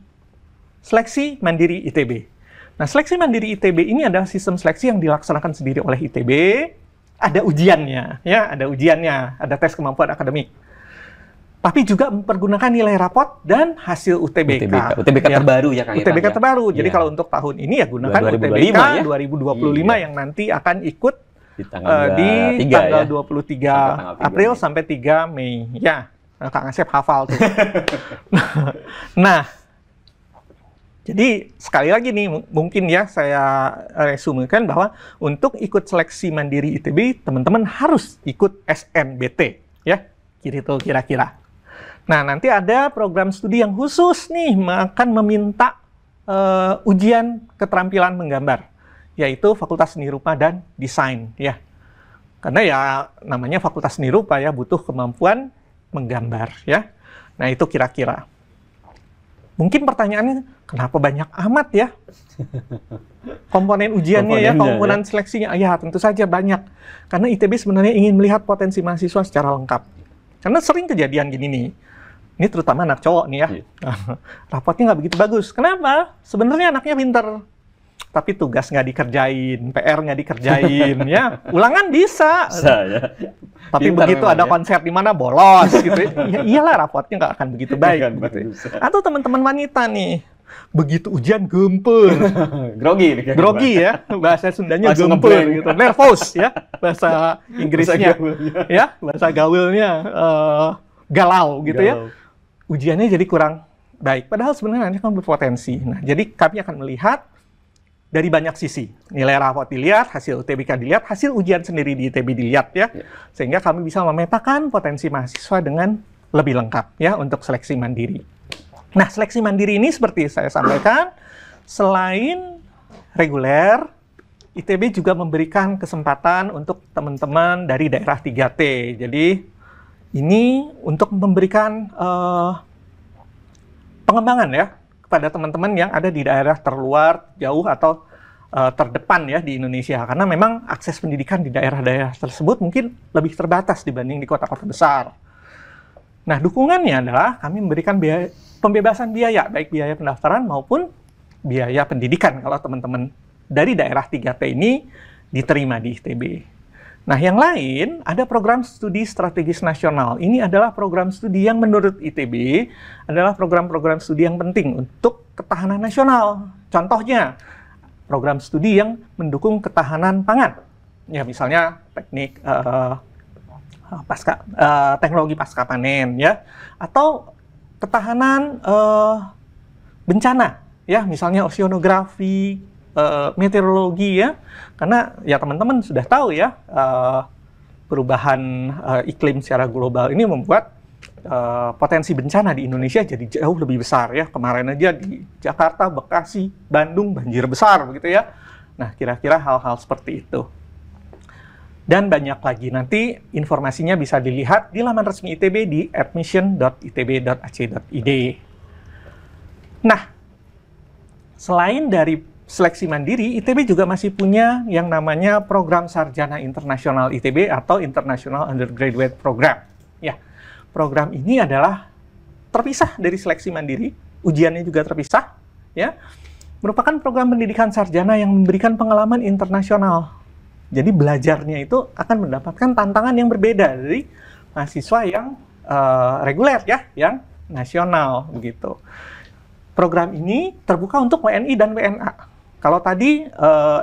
seleksi mandiri ITB. Nah, seleksi mandiri ITB ini adalah sistem seleksi yang dilaksanakan sendiri oleh ITB. Ada ujiannya, ya, ada tes kemampuan akademik. Tapi juga mempergunakan nilai rapot dan hasil UTBK. UTBK ya, terbaru ya, Kang. UTBK terbaru. Jadi kalau untuk tahun ini ya gunakan 2025, UTBK ya? 2025 yang nanti akan ikut di tanggal, tanggal 23 April sampai 3 Mei. Ya, Kang Asep hafal tuh. Nah, jadi sekali lagi nih, mungkin ya saya resumekan bahwa untuk ikut seleksi mandiri ITB, teman-teman harus ikut SNBT, ya, gitu kira-kira. Nah, nanti ada program studi yang khusus nih, akan meminta ujian keterampilan menggambar, yaitu Fakultas Seni Rupa dan Desain, ya. Karena ya namanya Fakultas Seni Rupa ya, butuh kemampuan menggambar ya. Nah, itu kira-kira. Mungkin pertanyaannya, kenapa banyak amat ya komponen ujiannya ya, komponen seleksinya? Ya, tentu saja banyak. Karena ITB sebenarnya ingin melihat potensi mahasiswa secara lengkap. Karena sering kejadian gini nih, ini terutama anak cowok nih ya, rapotnya nggak begitu bagus. Kenapa? Sebenarnya anaknya pinter, tapi tugas nggak dikerjain, PR nggak dikerjain, ya. Ulangan bisa ya. Tapi pintar begitu ada konser di mana bolos gitu, ya iyalah rapotnya nggak akan begitu baik. Gitu. Atau teman-teman wanita nih, begitu ujian gempur, grogi ya, bahasa Sundanya gempur gitu, nervous ya, bahasa Inggrisnya, ya, bahasa gaulnya galau gitu ya. Ujiannya jadi kurang baik, padahal sebenarnya kan berpotensi. Nah, jadi kami akan melihat dari banyak sisi. Nilai rapot dilihat, hasil UTBK dilihat, hasil ujian sendiri di ITB dilihat ya. Sehingga kami bisa memetakan potensi mahasiswa dengan lebih lengkap ya untuk seleksi mandiri. Nah, seleksi mandiri ini seperti saya sampaikan, selain reguler, ITB juga memberikan kesempatan untuk teman-teman dari daerah 3T. Jadi, ini untuk memberikan pengembangan ya, pada teman-teman yang ada di daerah terluar, jauh atau terdepan ya di Indonesia. Karena memang akses pendidikan di daerah-daerah tersebut mungkin lebih terbatas dibanding di kota-kota besar. Nah, dukungannya adalah kami memberikan pembebasan biaya, baik biaya pendaftaran maupun biaya pendidikan kalau teman-teman dari daerah 3T ini diterima di ITB. Nah, yang lain ada program studi strategis nasional. Ini adalah program studi yang menurut ITB adalah program-program studi yang penting untuk ketahanan nasional. Contohnya, program studi yang mendukung ketahanan pangan. Ya, misalnya teknik teknologi pasca panen ya, atau ketahanan bencana ya, misalnya oceanografi, meteorologi ya, karena ya teman-teman sudah tahu ya, perubahan iklim secara global ini membuat potensi bencana di Indonesia jadi jauh lebih besar ya. Kemarin aja di Jakarta, Bekasi, Bandung banjir besar begitu ya. Nah, kira-kira hal-hal seperti itu. Dan banyak lagi, nanti informasinya bisa dilihat di laman resmi ITB di admission.itb.ac.id. Nah, selain dari seleksi mandiri, ITB juga masih punya yang namanya program sarjana internasional ITB atau International Undergraduate Program. Ya, program ini adalah terpisah dari seleksi mandiri, ujiannya juga terpisah, ya. Merupakan program pendidikan sarjana yang memberikan pengalaman internasional. Jadi belajarnya itu akan mendapatkan tantangan yang berbeda dari mahasiswa yang reguler ya, yang nasional begitu. Program ini terbuka untuk WNI dan WNA. Kalau tadi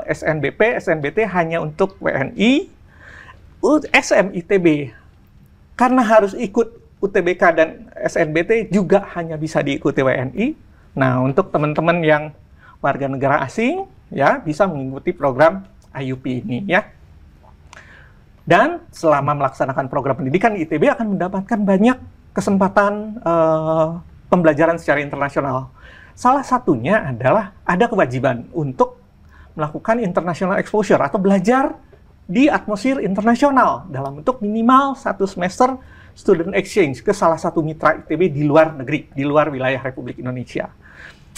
SNBP, SNBT hanya untuk WNI, SMITB karena harus ikut UTBK dan SNBT juga hanya bisa diikuti WNI. Nah, untuk teman-teman yang warga negara asing ya bisa mengikuti program IUP ini ya. Dan selama melaksanakan program pendidikan di ITB akan mendapatkan banyak kesempatan pembelajaran secara internasional. Salah satunya adalah ada kewajiban untuk melakukan international exposure atau belajar di atmosfer internasional dalam bentuk minimal 1 semester student exchange ke salah satu mitra ITB di luar negeri, di luar wilayah Republik Indonesia.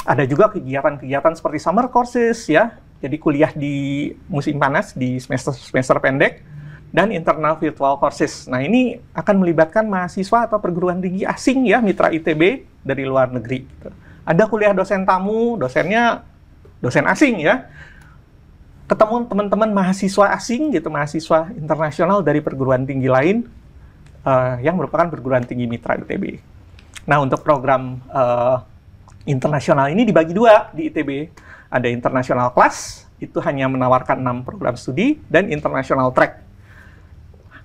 Ada juga kegiatan-kegiatan seperti summer courses ya, jadi kuliah di musim panas di semester pendek, dan internal virtual courses. Nah, ini akan melibatkan mahasiswa atau perguruan tinggi asing ya, mitra ITB dari luar negeri. Ada kuliah dosen tamu, dosennya dosen asing ya. Ketemu teman-teman mahasiswa asing gitu, mahasiswa internasional dari perguruan tinggi lain yang merupakan perguruan tinggi mitra ITB. Nah, untuk program internasional ini dibagi dua di ITB. Ada international class, itu hanya menawarkan 6 program studi, dan international track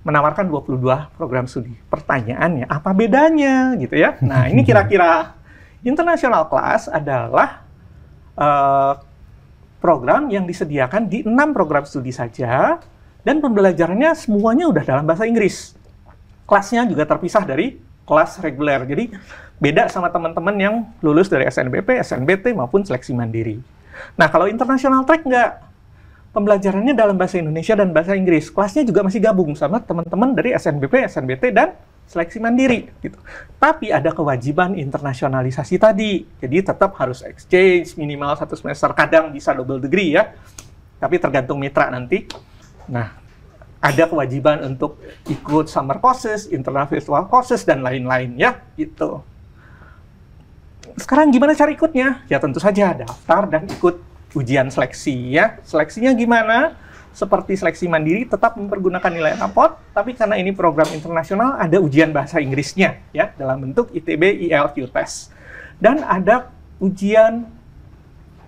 menawarkan 22 program studi. Pertanyaannya, apa bedanya gitu ya? Nah, ini kira-kira international class adalah program yang disediakan di 6 program studi saja, dan pembelajarannya semuanya udah dalam bahasa Inggris. Kelasnya juga terpisah dari kelas reguler. Jadi beda sama teman-teman yang lulus dari SNBP, SNBT maupun seleksi mandiri. Nah, kalau international track enggak. Pembelajarannya dalam bahasa Indonesia dan bahasa Inggris. Kelasnya juga masih gabung sama teman-teman dari SNBP, SNBT, dan seleksi mandiri gitu. Tapi ada kewajiban internasionalisasi tadi. Jadi tetap harus exchange minimal 1 semester, kadang bisa double degree ya. Tapi tergantung mitra nanti. Nah, ada kewajiban untuk ikut summer courses, internal virtual courses dan lain-lain ya, gitu. Sekarang gimana cara ikutnya? Ya tentu saja daftar dan ikut ujian seleksi ya. Seleksinya gimana? Seperti seleksi mandiri tetap mempergunakan nilai raport, tapi karena ini program internasional ada ujian bahasa Inggrisnya ya dalam bentuk ITB IELTS test. Dan ada ujian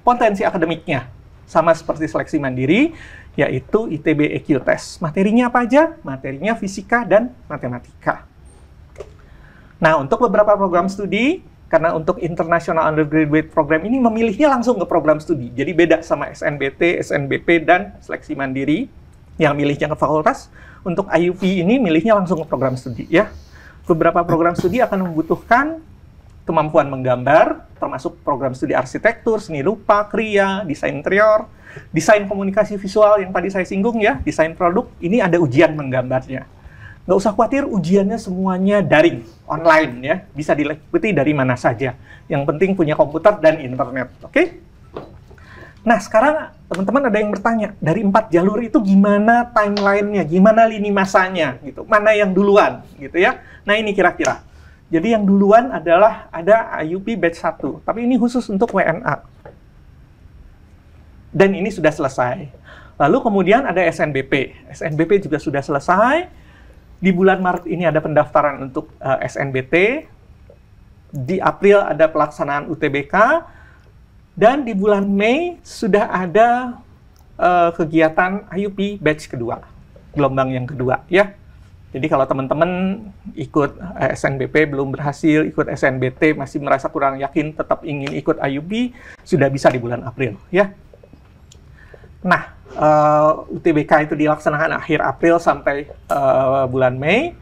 potensi akademiknya sama seperti seleksi mandiri yaitu ITB EQ test. Materinya apa aja? Materinya fisika dan matematika. Nah, untuk beberapa program studi, karena untuk International Undergraduate Program ini memilihnya langsung ke program studi. Jadi beda sama SNBT, SNBP, dan seleksi mandiri yang milihnya ke fakultas. Untuk IUP ini milihnya langsung ke program studi ya. Beberapa program studi akan membutuhkan kemampuan menggambar, termasuk program studi arsitektur, seni rupa, kriya, desain interior, desain komunikasi visual yang tadi saya singgung ya, desain produk, ini ada ujian menggambarnya. Nggak usah khawatir, ujiannya semuanya daring, online ya, bisa diikuti dari mana saja. Yang penting punya komputer dan internet, oke? Nah, sekarang teman-teman ada yang bertanya, dari 4 jalur itu gimana timeline-nya, gimana lini masanya, gitu, mana yang duluan, gitu ya. Nah, ini kira-kira. Jadi yang duluan adalah ada IUP batch 1, tapi ini khusus untuk WNA. Dan ini sudah selesai. Lalu kemudian ada SNBP. SNBP juga sudah selesai. Di bulan Maret ini ada pendaftaran untuk SNBT. Di April ada pelaksanaan UTBK. Dan di bulan Mei sudah ada kegiatan IUP batch kedua. Gelombang yang kedua ya. Jadi kalau teman-teman ikut SNBP belum berhasil, ikut SNBT masih merasa kurang yakin, tetap ingin ikut IUP, sudah bisa di bulan April ya. Nah, UTBK itu dilaksanakan akhir April sampai bulan Mei.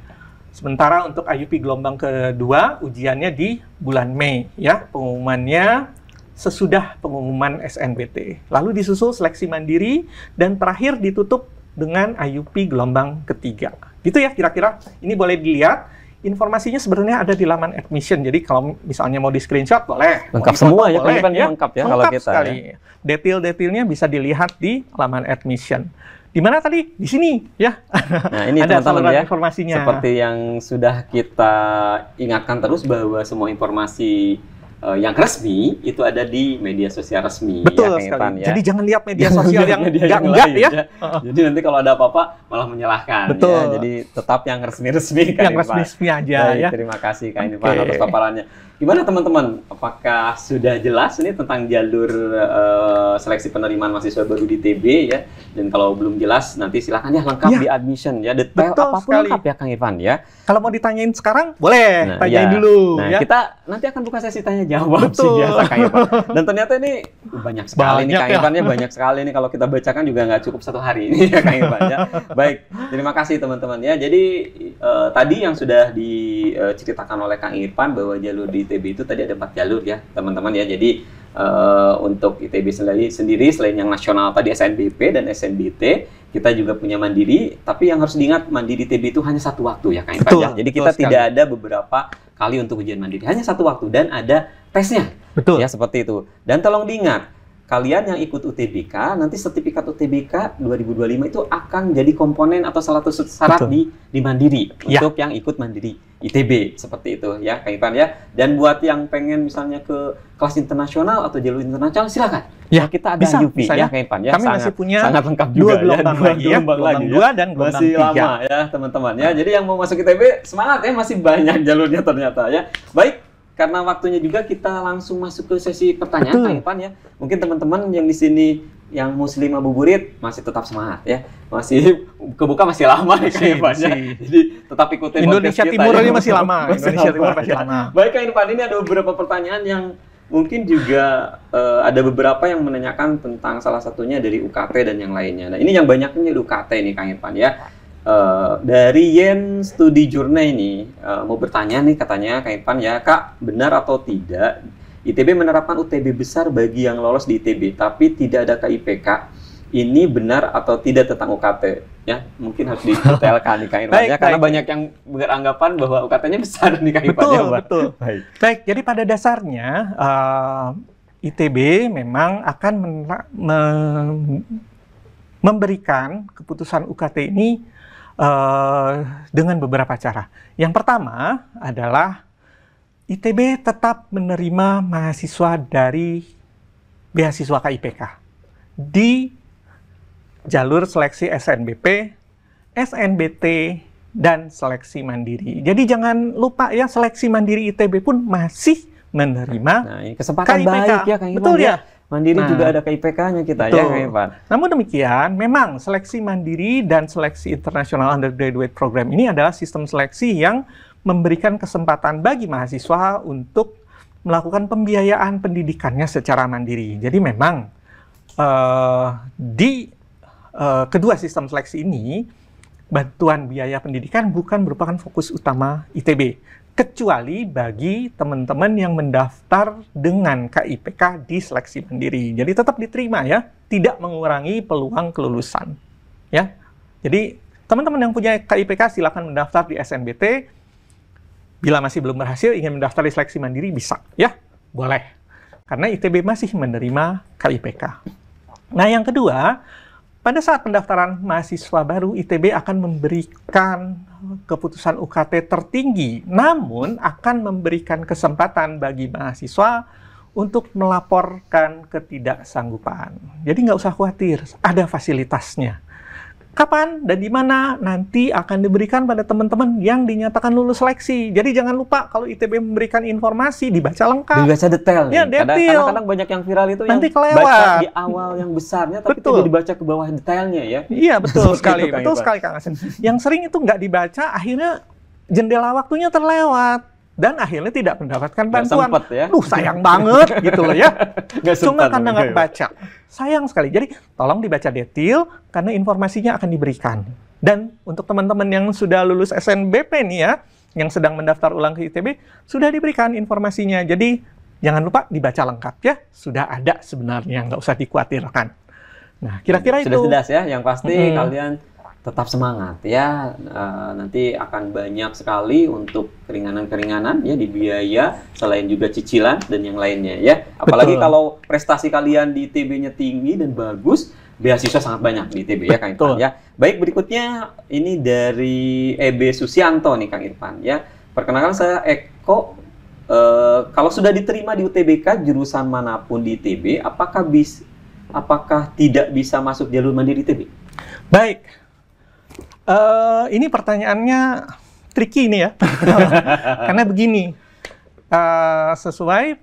Sementara untuk IUP gelombang kedua, ujiannya di bulan Mei ya. Pengumumannya sesudah pengumuman SNBT. Lalu disusul seleksi mandiri dan terakhir ditutup dengan IUP gelombang ketiga. Gitu ya kira-kira. Ini boleh dilihat. Informasinya sebenarnya ada di laman admission. Jadi kalau misalnya mau di screenshot boleh. Lengkap semua ya, boleh, kan ya? Lengkap ya kalau kita. Sekali. Ya. Detail-detailnya bisa dilihat di laman admission. Di mana tadi? Di sini ya. Nah, ini ada teman-teman ya. Informasinya. Seperti yang sudah kita ingatkan terus bahwa semua informasi yang resmi itu ada di media sosial resmi. Betul ya, sekali. ya. Jadi jangan lihat media sosial yang enggak ya. Jadi nanti kalau ada apa-apa malah menyalahkan. Betul. Ya. Jadi tetap yang resmi-resmi kan. Yang resmi aja. Baik, ya. Terima kasih Kak Irfan atas paparannya. Gimana teman-teman? Apakah sudah jelas ini tentang jalur seleksi penerimaan mahasiswa baru di ITB ya? Dan kalau belum jelas nanti silahkan ya lengkap di admission ya. Detail apapun lengkap ya Kang Irfan ya. Kalau mau ditanyain sekarang boleh, tanyain dulu. Nah, ya. Kita nanti akan buka sesi tanya jawab sih biasa Kang Irfan. Dan ternyata ini banyak sekali nih Kang Irfannya, banyak sekali nih kalau kita bacakan juga nggak cukup 1 hari ini ya Kang Irfan ya. Baik, terima kasih teman-teman ya. Jadi tadi yang sudah diceritakan oleh Kang Irfan bahwa jalur di ITB itu tadi ada 4 jalur ya teman-teman ya. Jadi untuk ITB sendiri selain yang nasional tadi SNBP dan SNBT, kita juga punya mandiri, tapi yang harus diingat mandiri ITB itu hanya 1 waktu ya Kang Irfan ya. Jadi kita tidak ada beberapa kali untuk ujian mandiri, hanya 1 waktu dan ada tesnya. Betul. Ya seperti itu. Dan tolong diingat, kalian yang ikut UTBK, nanti sertifikat UTBK 2025 itu akan jadi komponen atau salah satu syarat di mandiri untuk yang ikut mandiri ITB seperti itu ya Kang Irfan ya. Dan buat yang pengen misalnya ke kelas internasional atau jalur internasional silakan. Ya, kita ada IUP ya Kang Irfan ya. Kami masih punya sangat lengkap juga 2 gelombang ya. lagi ya. Gelombang 2 dan gelombang 3. Masih lama ya teman-teman ya. Jadi yang mau masuk ITB semangat ya, masih banyak jalurnya ternyata ya. Baik, karena waktunya juga kita langsung masuk ke sesi pertanyaan Kang Irfan ya. Mungkin teman-teman yang di sini yang muslim ngabuburit masih tetap semangat ya. Masih kebuka masih lama nih Kang Irfan ya. Jadi tetap ikutin Indonesia Timur ini masih lama. Indonesia Timur masih lama. Baik Kang Irfan, ini ada beberapa pertanyaan yang mungkin juga ada beberapa yang menanyakan tentang salah satunya dari UKT dan yang lainnya. Nah, ini yang banyaknya di UKT nih Kang Irfan ya. Dari Yen Studi Journey ini mau bertanya nih katanya Kang Irfan ya, Kak, benar atau tidak ITB menerapkan UTB besar bagi yang lolos di ITB tapi tidak ada KIPK? Ini benar atau tidak tentang UKT? ya mungkin harus didetailkan nih Kang Irfan ya, karena banyak yang beranggapan bahwa UKT-nya besar nih Kang Irfan. Betul. Baik, jadi pada dasarnya ITB memang akan memberikan keputusan UKT ini dengan beberapa cara. Yang pertama adalah ITB tetap menerima mahasiswa dari beasiswa KIPK di jalur seleksi SNBP, SNBT, dan seleksi mandiri. Jadi jangan lupa ya, seleksi mandiri ITB pun masih menerima kesempatan KIPK. Baik ya Kang Irfan. Betul ya. Mandiri juga ada KIPK-nya kita ya Kang Irfan. Namun demikian, memang seleksi mandiri dan seleksi internasional undergraduate program ini adalah sistem seleksi yang memberikan kesempatan bagi mahasiswa untuk melakukan pembiayaan pendidikannya secara mandiri. Jadi memang di kedua sistem seleksi ini, bantuan biaya pendidikan bukan merupakan fokus utama ITB, kecuali bagi teman-teman yang mendaftar dengan KIPK di seleksi mandiri. Jadi tetap diterima ya, tidak mengurangi peluang kelulusan. Ya, jadi teman-teman yang punya KIPK silakan mendaftar di SNBT. Bila masih belum berhasil ingin mendaftar di seleksi mandiri bisa, ya boleh. Karena ITB masih menerima KIPK. Nah yang kedua, pada saat pendaftaran mahasiswa baru, ITB akan memberikan keputusan UKT tertinggi, namun akan memberikan kesempatan bagi mahasiswa untuk melaporkan ketidaksanggupan. Jadi nggak usah khawatir, ada fasilitasnya. Kapan dan di mana nanti akan diberikan pada teman-teman yang dinyatakan lulus seleksi. Jadi jangan lupa kalau ITB memberikan informasi dibaca lengkap. Dibaca detail. Ya, detail. Kadang-kadang banyak yang viral itu nanti yang kelewat. Baca di awal yang besarnya tapi tidak dibaca ke bawah detailnya ya. Iya betul sekali, gitu, betul sekali Kang Asep. Yang sering itu nggak dibaca, akhirnya jendela waktunya terlewat. Dan akhirnya tidak mendapatkan bantuan. Sempet, ya? Sayang banget gitu loh ya. Cuma karena nggak baca. Sayang sekali. Jadi tolong dibaca detail karena informasinya akan diberikan. Dan untuk teman-teman yang sudah lulus SNBP nih ya, yang sedang mendaftar ulang ke ITB, sudah diberikan informasinya. Jadi jangan lupa dibaca lengkap ya. Sudah ada sebenarnya, nggak usah dikhawatirkan. Nah kira-kira itu. Sudah jelas ya. Yang pasti kalian tetap semangat ya, nanti akan banyak sekali untuk keringanan-keringanan ya di biaya, selain juga cicilan dan yang lainnya ya. Apalagi kalau prestasi kalian di ITB-nya tinggi dan bagus, beasiswa sangat banyak di ITB ya Kang Irfan ya. Baik, berikutnya ini dari EB Susianto nih Kang Irfan ya. Perkenalkan saya Eko. Kalau sudah diterima di UTBK jurusan manapun di ITB, apakah tidak bisa masuk jalur mandiri ITB? Baik. Ini pertanyaannya tricky ini ya, karena begini, sesuai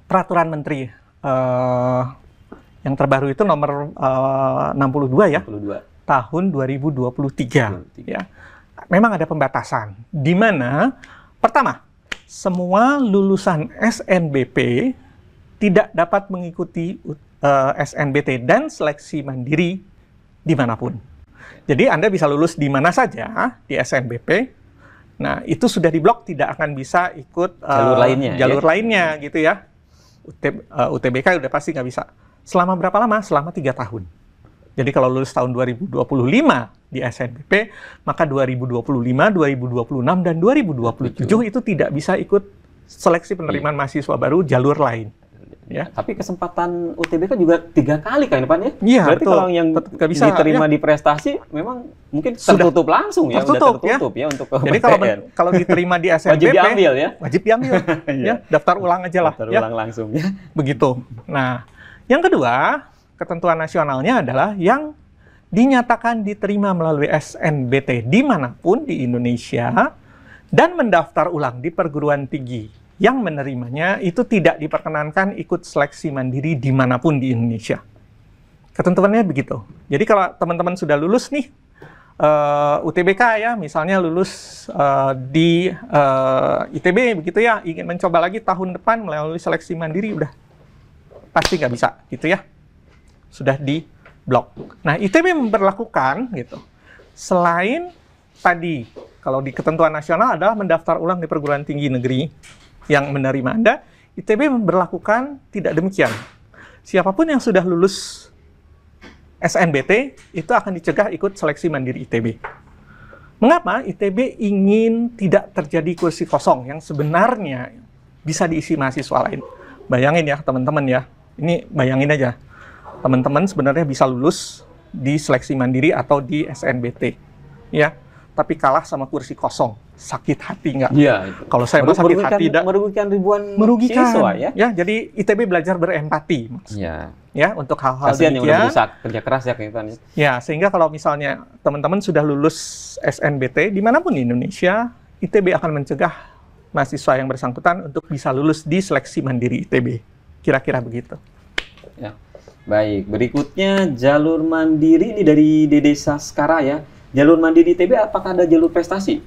peraturan menteri yang terbaru itu nomor 62 ya, 62. Tahun 2023. Ya, memang ada pembatasan, di mana pertama, semua lulusan SNBP tidak dapat mengikuti SNBT dan seleksi mandiri dimanapun. Jadi Anda bisa lulus di mana saja di SNBP. Nah, itu sudah diblok, tidak akan bisa ikut jalur lainnya gitu ya. UTBK udah pasti nggak bisa. Selama berapa lama? Selama 3 tahun. Jadi kalau lulus tahun 2025 di SNBP, maka 2025, 2026, dan 2027 itu tidak bisa ikut seleksi penerimaan mahasiswa baru jalur lain. Ya. Tapi kesempatan UTBK juga 3 kali kan Pak ya? Iya, berarti betul. Kalau yang bisa, diterima di prestasi memang mungkin tertutup langsung ya, tertutup, udah tertutup ya untuk jadi kalau diterima di SNBP wajib diambil ya. Wajib diambil. Ya, daftar ulang aja lah. Daftar ya. ulang langsung ya. Begitu. Nah, yang kedua, ketentuan nasionalnya adalah yang dinyatakan diterima melalui SNBT dimanapun di Indonesia dan mendaftar ulang di perguruan tinggi yang menerimanya itu tidak diperkenankan ikut seleksi mandiri dimanapun di Indonesia. Ketentuannya begitu. Jadi kalau teman-teman sudah lulus nih, UTBK ya, misalnya lulus di ITB begitu ya, ingin mencoba lagi tahun depan melalui seleksi mandiri, udah pasti nggak bisa gitu ya. Sudah di blok. Nah, ITB memberlakukan gitu. Selain tadi, kalau di ketentuan nasional adalah mendaftar ulang di perguruan tinggi negeri yang menerima Anda, ITB memberlakukan tidak demikian. Siapapun yang sudah lulus SNBT itu akan dicegah ikut seleksi mandiri ITB. Mengapa? ITB ingin tidak terjadi kursi kosong yang sebenarnya bisa diisi mahasiswa lain. Bayangin ya teman-teman ya, ini bayangin aja. Teman-teman sebenarnya bisa lulus di seleksi mandiri atau di SNBT. Ya, tapi kalah sama kursi kosong. Sakit hati nggak? Iya. Kalau saya mah sakit hati, merugikan ribuan merugikan siswa ya. Ya, jadi ITB belajar berempati, Mas. Iya. Ya, untuk hal-hal Kasihan yang udah demikian. berusaha kerja keras ya, Kang Irfan. Ya, sehingga kalau misalnya teman-teman sudah lulus SNBT dimanapun di Indonesia, ITB akan mencegah mahasiswa yang bersangkutan untuk bisa lulus di seleksi mandiri ITB. Kira-kira begitu. Ya. Baik, berikutnya jalur mandiri ini dari Dede Saskara ya. Jalur mandiri ITB apakah ada jalur prestasi?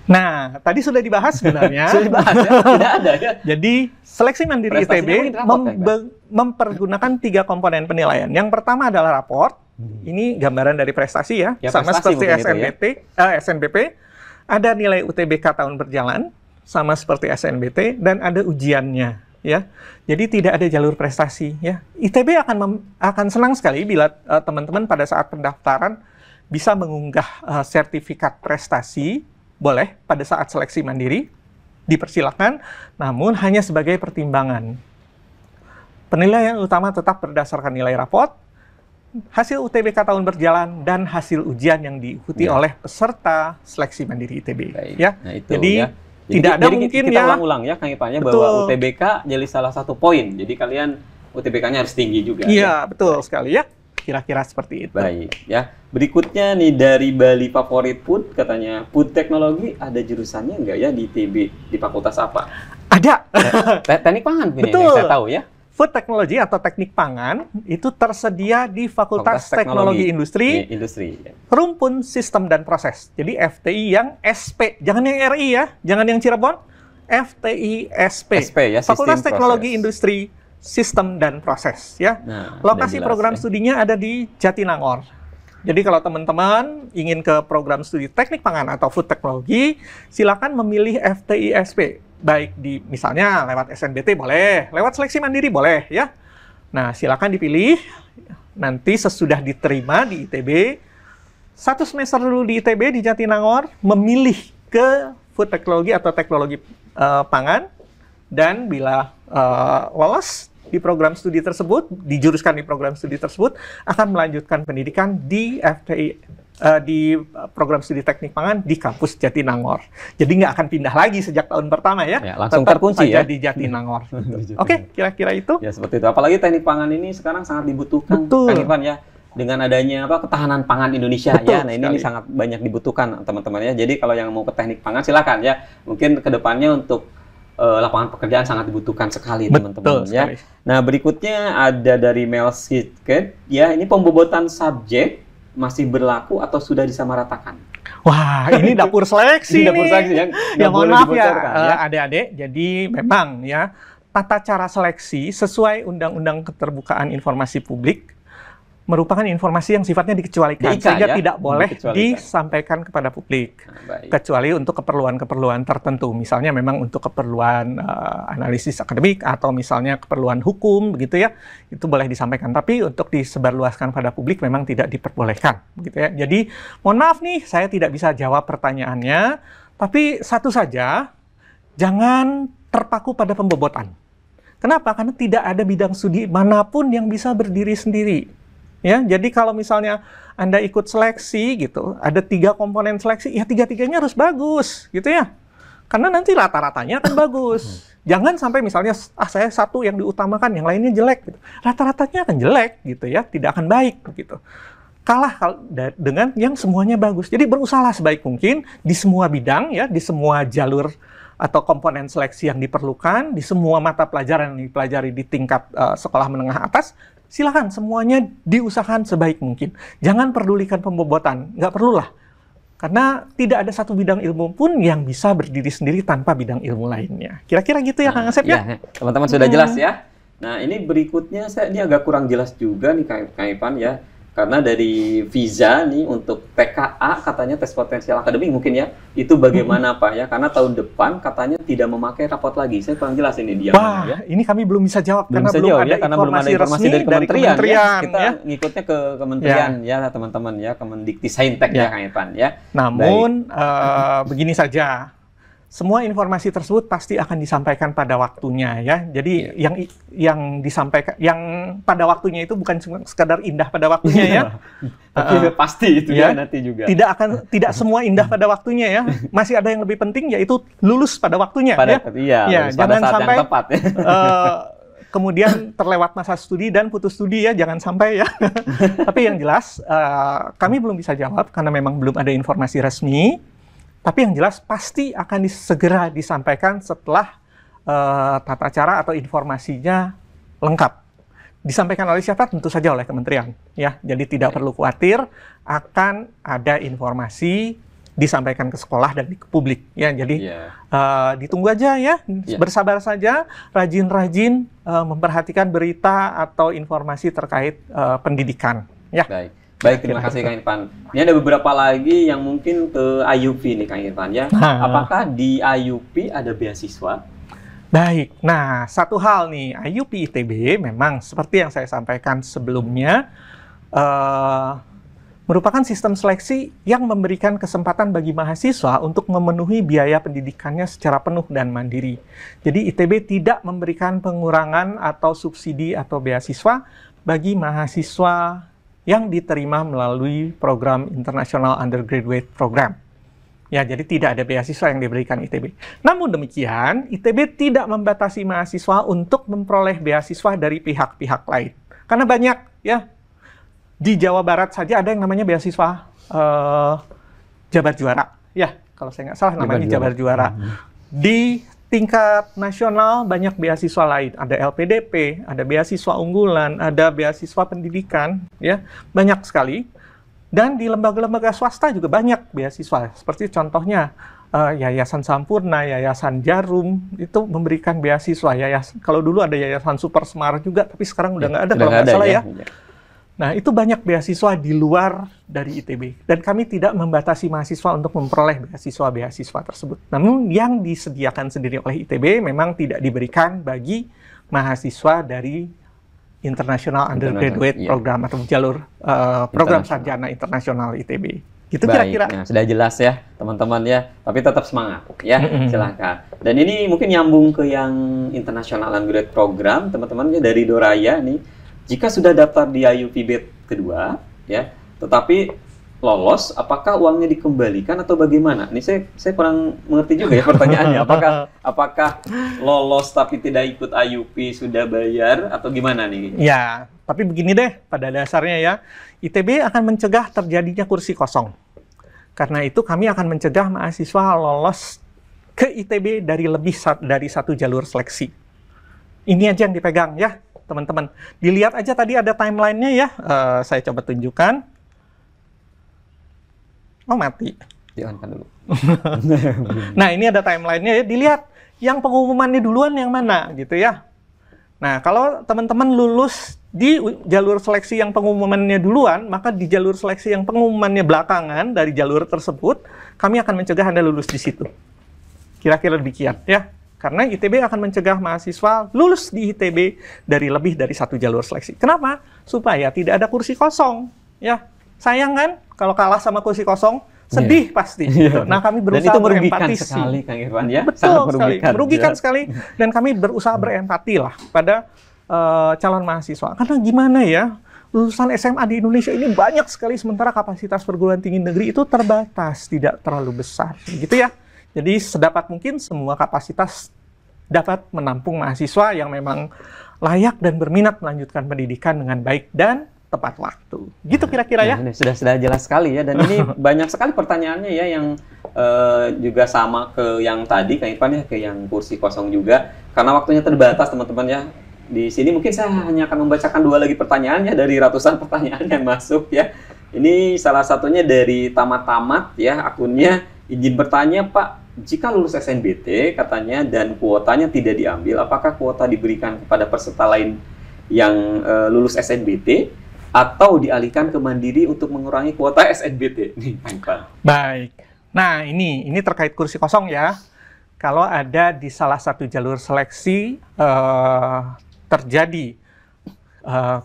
Nah, tadi sudah dibahas sebenarnya. Sudah dibahas ya? Tidak ada ya? Jadi, seleksi mandiri Prestasinya ITB mungkin raport, kan? mempergunakan 3 komponen penilaian. Yang pertama adalah raport. Ini gambaran dari prestasi ya. Ya, sama prestasi seperti mungkin itu ya. SNBP. Ada nilai UTBK tahun berjalan, sama seperti SNBT, dan ada ujiannya. Ya, jadi tidak ada jalur prestasi. Ya, ITB akan senang sekali bila teman-teman pada saat pendaftaran bisa mengunggah sertifikat prestasi. Boleh pada saat seleksi mandiri, dipersilakan, namun hanya sebagai pertimbangan. Penilaian utama tetap berdasarkan nilai raport, hasil UTBK tahun berjalan, dan hasil ujian yang diikuti oleh peserta seleksi mandiri ITB. Baik. Ya, Nah, itu jadi ya. tidak ada jadi mungkin kita ya. ulang-ulang ya, Kang Irfan, Betul. bahwa UTBK jadi salah satu poin. Jadi kalian UTBK-nya harus tinggi juga. Iya, ya? betul sekali ya. Kira-kira seperti itu. Baik ya. Berikutnya nih dari Bali Favorit Food, katanya food teknologi ada jurusannya nggak ya di ITB, di fakultas apa? Ada. Teknik pangan punya Betul. yang saya tahu ya. Food technology atau teknik pangan itu tersedia di Fakultas Teknologi Industri, Industri. Ya. Rumpun Sistem dan Proses. Jadi FTI yang SP, jangan yang RI ya, jangan yang Cirebon. FTI SP. SP ya, Fakultas Sistem Teknologi Proses. Industri, Sistem dan Proses ya. Nah, Lokasi udah jelas, program ya. studinya ada di Jatinangor. Jadi kalau teman-teman ingin ke program studi teknik pangan atau food teknologi, silakan memilih FTI SP. Baik di misalnya lewat SNBT boleh, lewat seleksi mandiri boleh ya. Nah, silakan dipilih. Nanti sesudah diterima di ITB, 1 semester dulu di ITB di Jatinangor, memilih ke food teknologi atau teknologi pangan, dan bila lolos di program studi tersebut, dijuruskan di program studi tersebut, akan melanjutkan pendidikan di FTI, di program studi teknik pangan di kampus Jatinangor. Jadi nggak akan pindah lagi sejak tahun pertama ya. Ya, langsung Tetap terkunci saja ya. di Jatinangor. Oke, kira-kira itu. Ya seperti itu. Apalagi teknik pangan ini sekarang sangat dibutuhkan, Betul. Kang Irfan ya. Dengan adanya ketahanan pangan Indonesia Betul ya. Nah ini sekali. sangat banyak dibutuhkan teman-teman ya. Jadi kalau yang mau ke teknik pangan silakan ya. Mungkin kedepannya untuk lapangan pekerjaan sangat dibutuhkan sekali teman-teman ya. sekali. Nah berikutnya ada dari Mel Sidket ya. Ini pembobotan subjek masih berlaku atau sudah disamaratakan? Wah, ini dapur seleksi. Ini dapur nih. seleksi yang Ya nggak mohon boleh maaf ya, dibocorkan, ya. adik-adik. Jadi memang ya tata cara seleksi sesuai Undang-Undang Keterbukaan Informasi Publik merupakan informasi yang sifatnya dikecualikan, DIK, sehingga ya? tidak boleh Dikecualikan. disampaikan kepada publik. Nah, baik. Kecuali untuk keperluan-keperluan tertentu, misalnya memang untuk keperluan analisis akademik atau misalnya keperluan hukum, begitu ya, itu boleh disampaikan. Tapi untuk disebarluaskan pada publik memang tidak diperbolehkan, begitu ya. Jadi mohon maaf nih, saya tidak bisa jawab pertanyaannya, tapi satu saja, jangan terpaku pada pembobotan. Kenapa? Karena tidak ada bidang studi manapun yang bisa berdiri sendiri. Ya, jadi kalau misalnya Anda ikut seleksi gitu, ada 3 komponen seleksi, ya 3-3-nya harus bagus, gitu ya. Karena nanti rata-ratanya akan bagus. Jangan sampai misalnya, saya satu yang diutamakan, yang lainnya jelek. Gitu. Rata-ratanya akan jelek, gitu ya, tidak akan baik, gitu. Kalah dengan yang semuanya bagus. Jadi berusahalah sebaik mungkin di semua bidang, ya, di semua jalur atau komponen seleksi yang diperlukan, di semua mata pelajaran yang dipelajari di tingkat sekolah menengah atas, silakan semuanya diusahakan sebaik mungkin. Jangan pedulikan pembobotan, nggak perlulah. Karena tidak ada satu bidang ilmu pun yang bisa berdiri sendiri tanpa bidang ilmu lainnya. Kira-kira gitu ya, Kang Asep ya? Teman-teman sudah jelas ya. Nah ini berikutnya ini agak kurang jelas juga nih Kang Irfan ya. Karena dari visa nih untuk TKA katanya tes potensial akademik mungkin ya, itu bagaimana Pak ya? Karena tahun depan katanya tidak memakai rapot lagi. Saya kurang jelas ini dia. Wah, ya. ini kami belum bisa jawab Belum karena bisa belum jawab, ada ya, karena belum ada informasi resmi dari kementerian, ya. Kita ya. ngikutnya ke kementerian ya teman-teman ya, Kemendikti-Saintek ya Kang Irfan ya. Namun begini saja. Semua informasi tersebut pasti akan disampaikan pada waktunya ya. Jadi yang disampaikan yang pada waktunya itu bukan cuma sekadar indah pada waktunya ya. Tapi pasti itu ya nanti juga. Tidak semua indah pada waktunya ya. Masih ada yang lebih penting yaitu lulus pada waktunya ya. Iya, pada jangan saat sampai yang tepat ya. Kemudian terlewat masa studi dan putus studi ya, jangan sampai ya. Tapi yang jelas kami belum bisa jawab karena memang belum ada informasi resmi. Tapi yang jelas pasti akan segera disampaikan setelah tata cara atau informasinya lengkap. Disampaikan oleh siapa? Tentu saja oleh kementerian. Ya, jadi tidak perlu khawatir akan ada informasi disampaikan ke sekolah dan ke publik. Ya, jadi ditunggu aja ya, bersabar saja, rajin-rajin memperhatikan berita atau informasi terkait pendidikan. Ya. Baik, terima kasih Kang Irfan. Ini ada beberapa lagi yang mungkin ke IUP nih Kang Irfan ya. Apakah di IUP ada beasiswa? Baik, nah satu hal nih, IUP ITB memang seperti yang saya sampaikan sebelumnya, merupakan sistem seleksi yang memberikan kesempatan bagi mahasiswa untuk memenuhi biaya pendidikannya secara penuh dan mandiri. Jadi ITB tidak memberikan pengurangan atau subsidi atau beasiswa bagi mahasiswa yang diterima melalui program International Undergraduate Program. Ya, jadi tidak ada beasiswa yang diberikan ITB. Namun demikian, ITB tidak membatasi mahasiswa untuk memperoleh beasiswa dari pihak-pihak lain. Karena banyak, ya, di Jawa Barat saja ada yang namanya beasiswa Jabar Juara. Ya, kalau saya nggak salah namanya Jabar Juara. Di tingkat nasional banyak beasiswa lain, ada LPDP, ada beasiswa unggulan, ada beasiswa pendidikan, ya banyak sekali. Dan di lembaga-lembaga swasta juga banyak beasiswa. Seperti contohnya Yayasan Sampurna, Yayasan Jarum itu memberikan beasiswa. Kalau dulu ada Yayasan Super Semar juga, tapi sekarang udah nggak ada kalau nggak salah ya. Nah, itu banyak beasiswa di luar dari ITB. Dan kami tidak membatasi mahasiswa untuk memperoleh beasiswa-beasiswa tersebut. Namun, yang disediakan sendiri oleh ITB memang tidak diberikan bagi mahasiswa dari International Undergraduate Program atau jalur program sarjana internasional ITB. Gitu kira-kira. Nah, sudah jelas ya, teman-teman ya. Tapi tetap semangat ya, silahkan. Dan ini mungkin nyambung ke yang International Undergraduate Program, teman-teman ya, dari Doraya nih. Jika sudah daftar di IUP batch kedua, ya, tetapi lolos, apakah uangnya dikembalikan atau bagaimana? Ini saya kurang mengerti juga ya pertanyaannya. Apakah lolos tapi tidak ikut IUP sudah bayar atau gimana nih? Ya, tapi begini deh pada dasarnya ya, ITB akan mencegah terjadinya kursi kosong. Karena itu kami akan mencegah mahasiswa lolos ke ITB dari lebih dari satu jalur seleksi. Ini aja yang dipegang ya. Teman-teman, dilihat aja tadi ada timelinenya ya. Saya coba tunjukkan. Oh, mati. Diangkat dulu. Nah, ini ada timelinenya ya. Dilihat yang pengumumannya duluan yang mana gitu ya. Nah, kalau teman-teman lulus di jalur seleksi yang pengumumannya duluan, maka di jalur seleksi yang pengumumannya belakangan dari jalur tersebut, kami akan mencegah Anda lulus di situ. Kira-kira demikian ya. Karena ITB akan mencegah mahasiswa lulus di ITB dari lebih dari satu jalur seleksi. Kenapa? Supaya tidak ada kursi kosong. Ya, sayang kan kalau kalah sama kursi kosong, sedih pasti. Gitu. Nah, kami berusaha dan itu merugikan berempati sekali, Kang Irfan ya. Betul sekali, merugikan sekali. Dan kami berusaha berempati lah pada calon mahasiswa. Karena gimana ya, lulusan SMA di Indonesia ini banyak sekali, sementara kapasitas perguruan tinggi negeri itu terbatas, tidak terlalu besar. Gitu ya. Jadi sedapat mungkin semua kapasitas dapat menampung mahasiswa yang memang layak dan berminat melanjutkan pendidikan dengan baik dan tepat waktu. Gitu kira-kira ya. Ini sudah jelas sekali ya. Dan ini banyak sekali pertanyaannya ya yang juga sama ke yang tadi, Kang Irfan ya, ke yang kursi kosong juga. Karena waktunya terbatas teman-teman ya. Di sini mungkin saya hanya akan membacakan 2 lagi pertanyaan ya dari ratusan pertanyaan yang masuk ya. Ini salah satunya dari Tamat-Tamat ya, akunnya izin bertanya Pak. Jika lulus SNBT katanya dan kuotanya tidak diambil, apakah kuota diberikan kepada peserta lain yang lulus SNBT? atau dialihkan ke Mandiri untuk mengurangi kuota SNBT? Nih, Kang Irfan. Baik. Nah, ini terkait kursi kosong ya. Kalau ada di salah satu jalur seleksi terjadi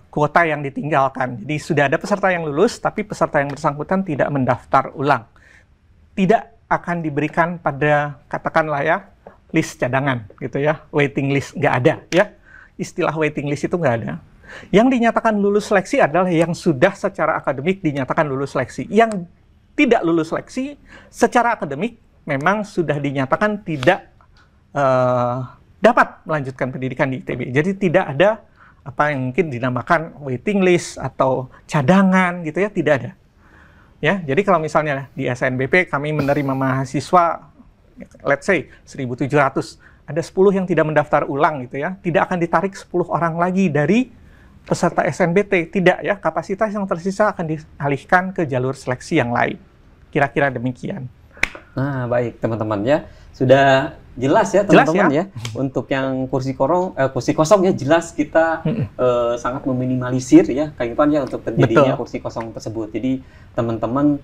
kuota yang ditinggalkan. Jadi sudah ada peserta yang lulus, tapi peserta yang bersangkutan tidak mendaftar ulang. Tidak akan diberikan pada, katakanlah ya, list cadangan gitu ya. Waiting list nggak ada ya. Istilah waiting list itu nggak ada. Yang dinyatakan lulus seleksi adalah yang sudah secara akademik dinyatakan lulus seleksi. Yang tidak lulus seleksi secara akademik memang sudah dinyatakan tidak dapat melanjutkan pendidikan di ITB. Jadi tidak ada apa yang mungkin dinamakan waiting list atau cadangan gitu ya, tidak ada. Ya, jadi kalau misalnya di SNBP kami menerima mahasiswa, let's say 1.700, ada 10 yang tidak mendaftar ulang gitu ya, tidak akan ditarik 10 orang lagi dari peserta SNBT, tidak ya, kapasitas yang tersisa akan dialihkan ke jalur seleksi yang lain. Kira-kira demikian. Nah, baik teman-teman ya. Sudah jelas ya teman-teman ya. Untuk yang kursi kosong ya jelas kita sangat meminimalisir ya Kang Irfan ya untuk terjadinya kursi kosong tersebut. Jadi teman-teman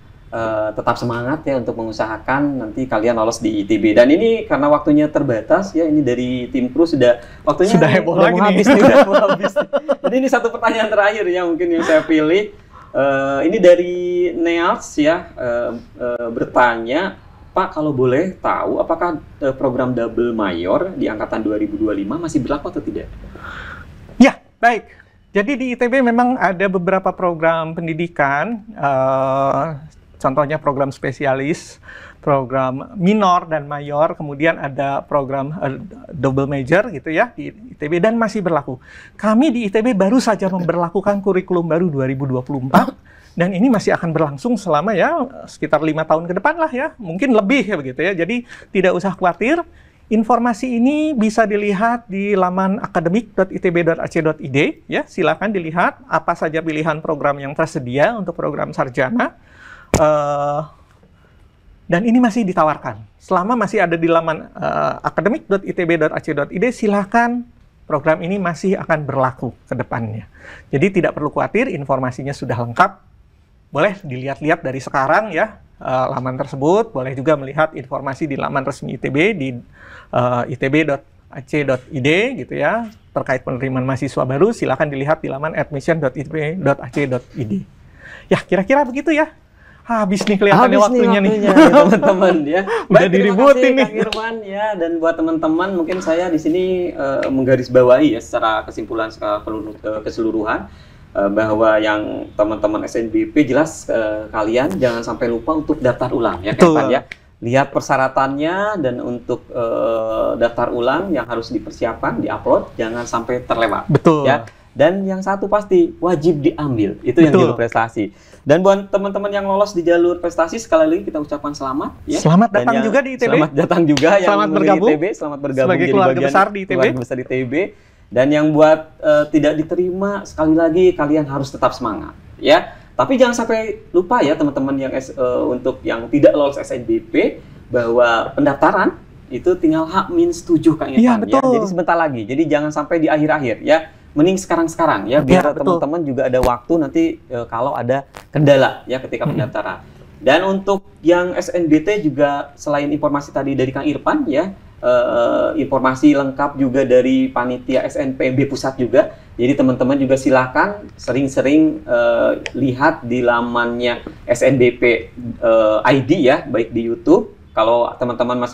tetap semangat ya untuk mengusahakan nanti kalian lolos di ITB. Dan ini karena waktunya terbatas ya, ini dari tim kru sudah waktunya sudah heboh lagi mau habis nih, udah mau habis. Jadi ini satu pertanyaan terakhir ya mungkin yang saya pilih. Ini dari Neals ya, bertanya, Pak kalau boleh tahu apakah program double mayor di angkatan 2025 masih berlaku atau tidak? Ya, baik. Jadi di ITB memang ada beberapa program pendidikan, contohnya program spesialis, program minor dan mayor, kemudian ada program double major gitu ya di ITB dan masih berlaku. Kami di ITB baru saja memberlakukan kurikulum baru 2024 dan ini masih akan berlangsung selama ya sekitar 5 tahun ke depan lah ya, mungkin lebih ya begitu ya. Jadi tidak usah khawatir. Informasi ini bisa dilihat di laman akademik.itb.ac.id ya. Silakan dilihat apa saja pilihan program yang tersedia untuk program sarjana. Dan ini masih ditawarkan. Selama masih ada di laman akademik.itb.ac.id, silakan, program ini masih akan berlaku ke depannya. Jadi tidak perlu khawatir, informasinya sudah lengkap. Boleh dilihat-lihat dari sekarang ya, laman tersebut. Boleh juga melihat informasi di laman resmi ITB di itb.ac.id gitu ya. Terkait penerimaan mahasiswa baru, silakan dilihat di laman admission.itb.ac.id. Ya, kira-kira begitu ya. Habis nih kelihatannya waktunya nih teman-teman ya. Udah diributin nih Kang Irfan ya, dan buat teman-teman mungkin saya di sini menggarisbawahi ya secara kesimpulan keseluruhan bahwa yang teman-teman SNBP jelas kalian jangan sampai lupa untuk daftar ulang ya Kang Irfan ya. Lihat persyaratannya dan untuk daftar ulang yang harus dipersiapkan, diupload, jangan sampai terlewat. Betul. Ya. Dan yang satu pasti wajib diambil, itu yang jalur prestasi. Dan buat teman-teman yang lolos di jalur prestasi, sekali lagi kita ucapkan selamat. Ya. Selamat datang juga di ITB. Selamat datang juga yang selamat bergabung. ITB, selamat bergabung sebagai jadi keluarga bagian besar di ITB. Keluarga besar di ITB. Dan yang buat tidak diterima, sekali lagi kalian harus tetap semangat, ya. Tapi jangan sampai lupa ya teman-teman yang untuk yang tidak lolos SNBP bahwa pendaftaran itu tinggal H-7 Kang Irfan ya, betul. Ya. Jadi sebentar lagi. Jadi jangan sampai di akhir-akhir ya. Mending sekarang-sekarang ya, biar teman-teman juga ada waktu nanti kalau ada kendala ya ketika pendaftaran. Dan untuk yang SNBT juga selain informasi tadi dari Kang Irfan ya, informasi lengkap juga dari panitia SNPB pusat juga. Jadi teman-teman juga silakan sering-sering lihat di lamannya SNBP ID ya, baik di YouTube. Kalau teman-teman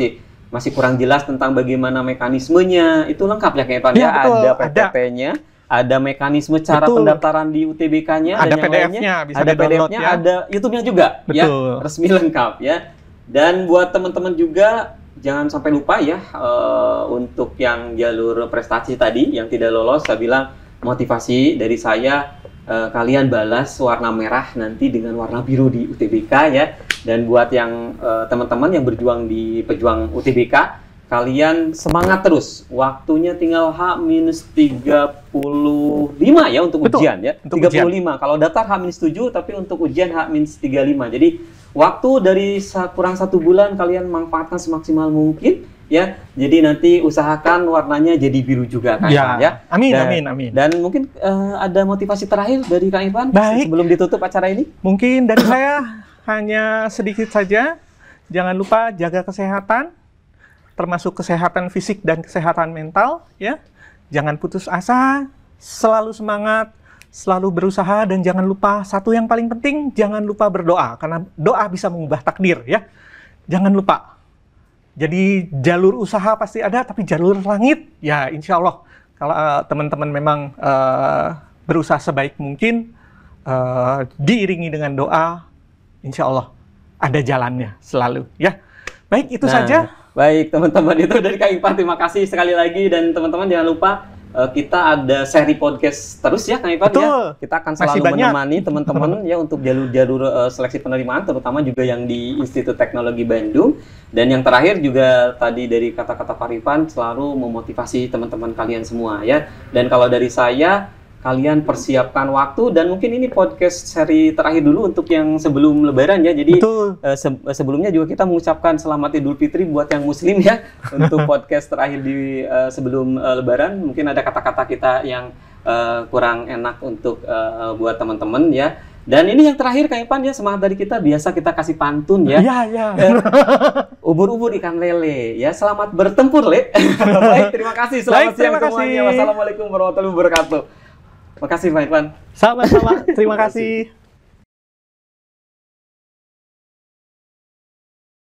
masih kurang jelas tentang bagaimana mekanismenya, itu lengkap ya Kang Irfan ya, ada PPT-nya. Ada mekanisme cara pendaftaran di UTBK-nya, ada PDF-nya, bisa ada PDF-nya, ya. Ada YouTube-nya juga, ya, resmi lengkap ya. Dan buat teman-teman juga jangan sampai lupa ya untuk yang jalur prestasi tadi yang tidak lolos, saya bilang motivasi dari saya kalian balas warna merah nanti dengan warna biru di UTBK ya. Dan buat yang teman-teman yang berjuang di pejuang UTBK, kalian semangat terus. Waktunya tinggal H-35 ya untuk ujian ya. Untuk 35. Ujian. Kalau daftar H-7 tapi untuk ujian H-35. Jadi waktu dari kurang 1 bulan kalian manfaatkan semaksimal mungkin ya. Jadi nanti usahakan warnanya jadi biru juga Kang Irfan ya. Amin, Dan, amin, amin. Dan mungkin ada motivasi terakhir dari Kang Irfan Baik. sebelum ditutup acara ini? Mungkin dari saya hanya sedikit saja. Jangan lupa jaga kesehatan, termasuk kesehatan fisik dan kesehatan mental, ya. Jangan putus asa, selalu semangat, selalu berusaha, dan jangan lupa satu yang paling penting, jangan lupa berdoa, karena doa bisa mengubah takdir, ya. Jangan lupa. Jadi jalur usaha pasti ada, tapi jalur langit, ya insya Allah, kalau teman-teman memang berusaha sebaik mungkin, diiringi dengan doa, insya Allah ada jalannya selalu, ya. Baik, itu saja. Baik, teman-teman, itu dari Kang Irfan. Terima kasih sekali lagi, dan teman-teman jangan lupa kita ada seri podcast terus ya Kang Irfan ya. Kita akan selalu menemani teman-teman ya untuk jalur-jalur seleksi penerimaan, terutama juga yang di Institut Teknologi Bandung. Dan yang terakhir juga tadi dari kata-kata Pak Irfan, selalu memotivasi teman-teman kalian semua ya. Dan kalau dari saya, kalian persiapkan waktu, dan mungkin ini podcast seri terakhir dulu untuk yang sebelum Lebaran ya. Jadi sebelumnya juga kita mengucapkan selamat Idul Fitri buat yang Muslim ya. Untuk podcast terakhir di sebelum Lebaran, mungkin ada kata-kata kita yang kurang enak untuk buat teman-teman ya. Dan ini yang terakhir Kang Irfan ya, semangat dari kita, biasa kita kasih pantun ya. Iya. Ubur-ubur ikan lele ya, selamat bertempur Le. Baik, terima kasih. Selamat siang semuanya. Wassalamualaikum warahmatullahi wabarakatuh. Makasih Pak Irfan. Sama-sama. Terima kasih.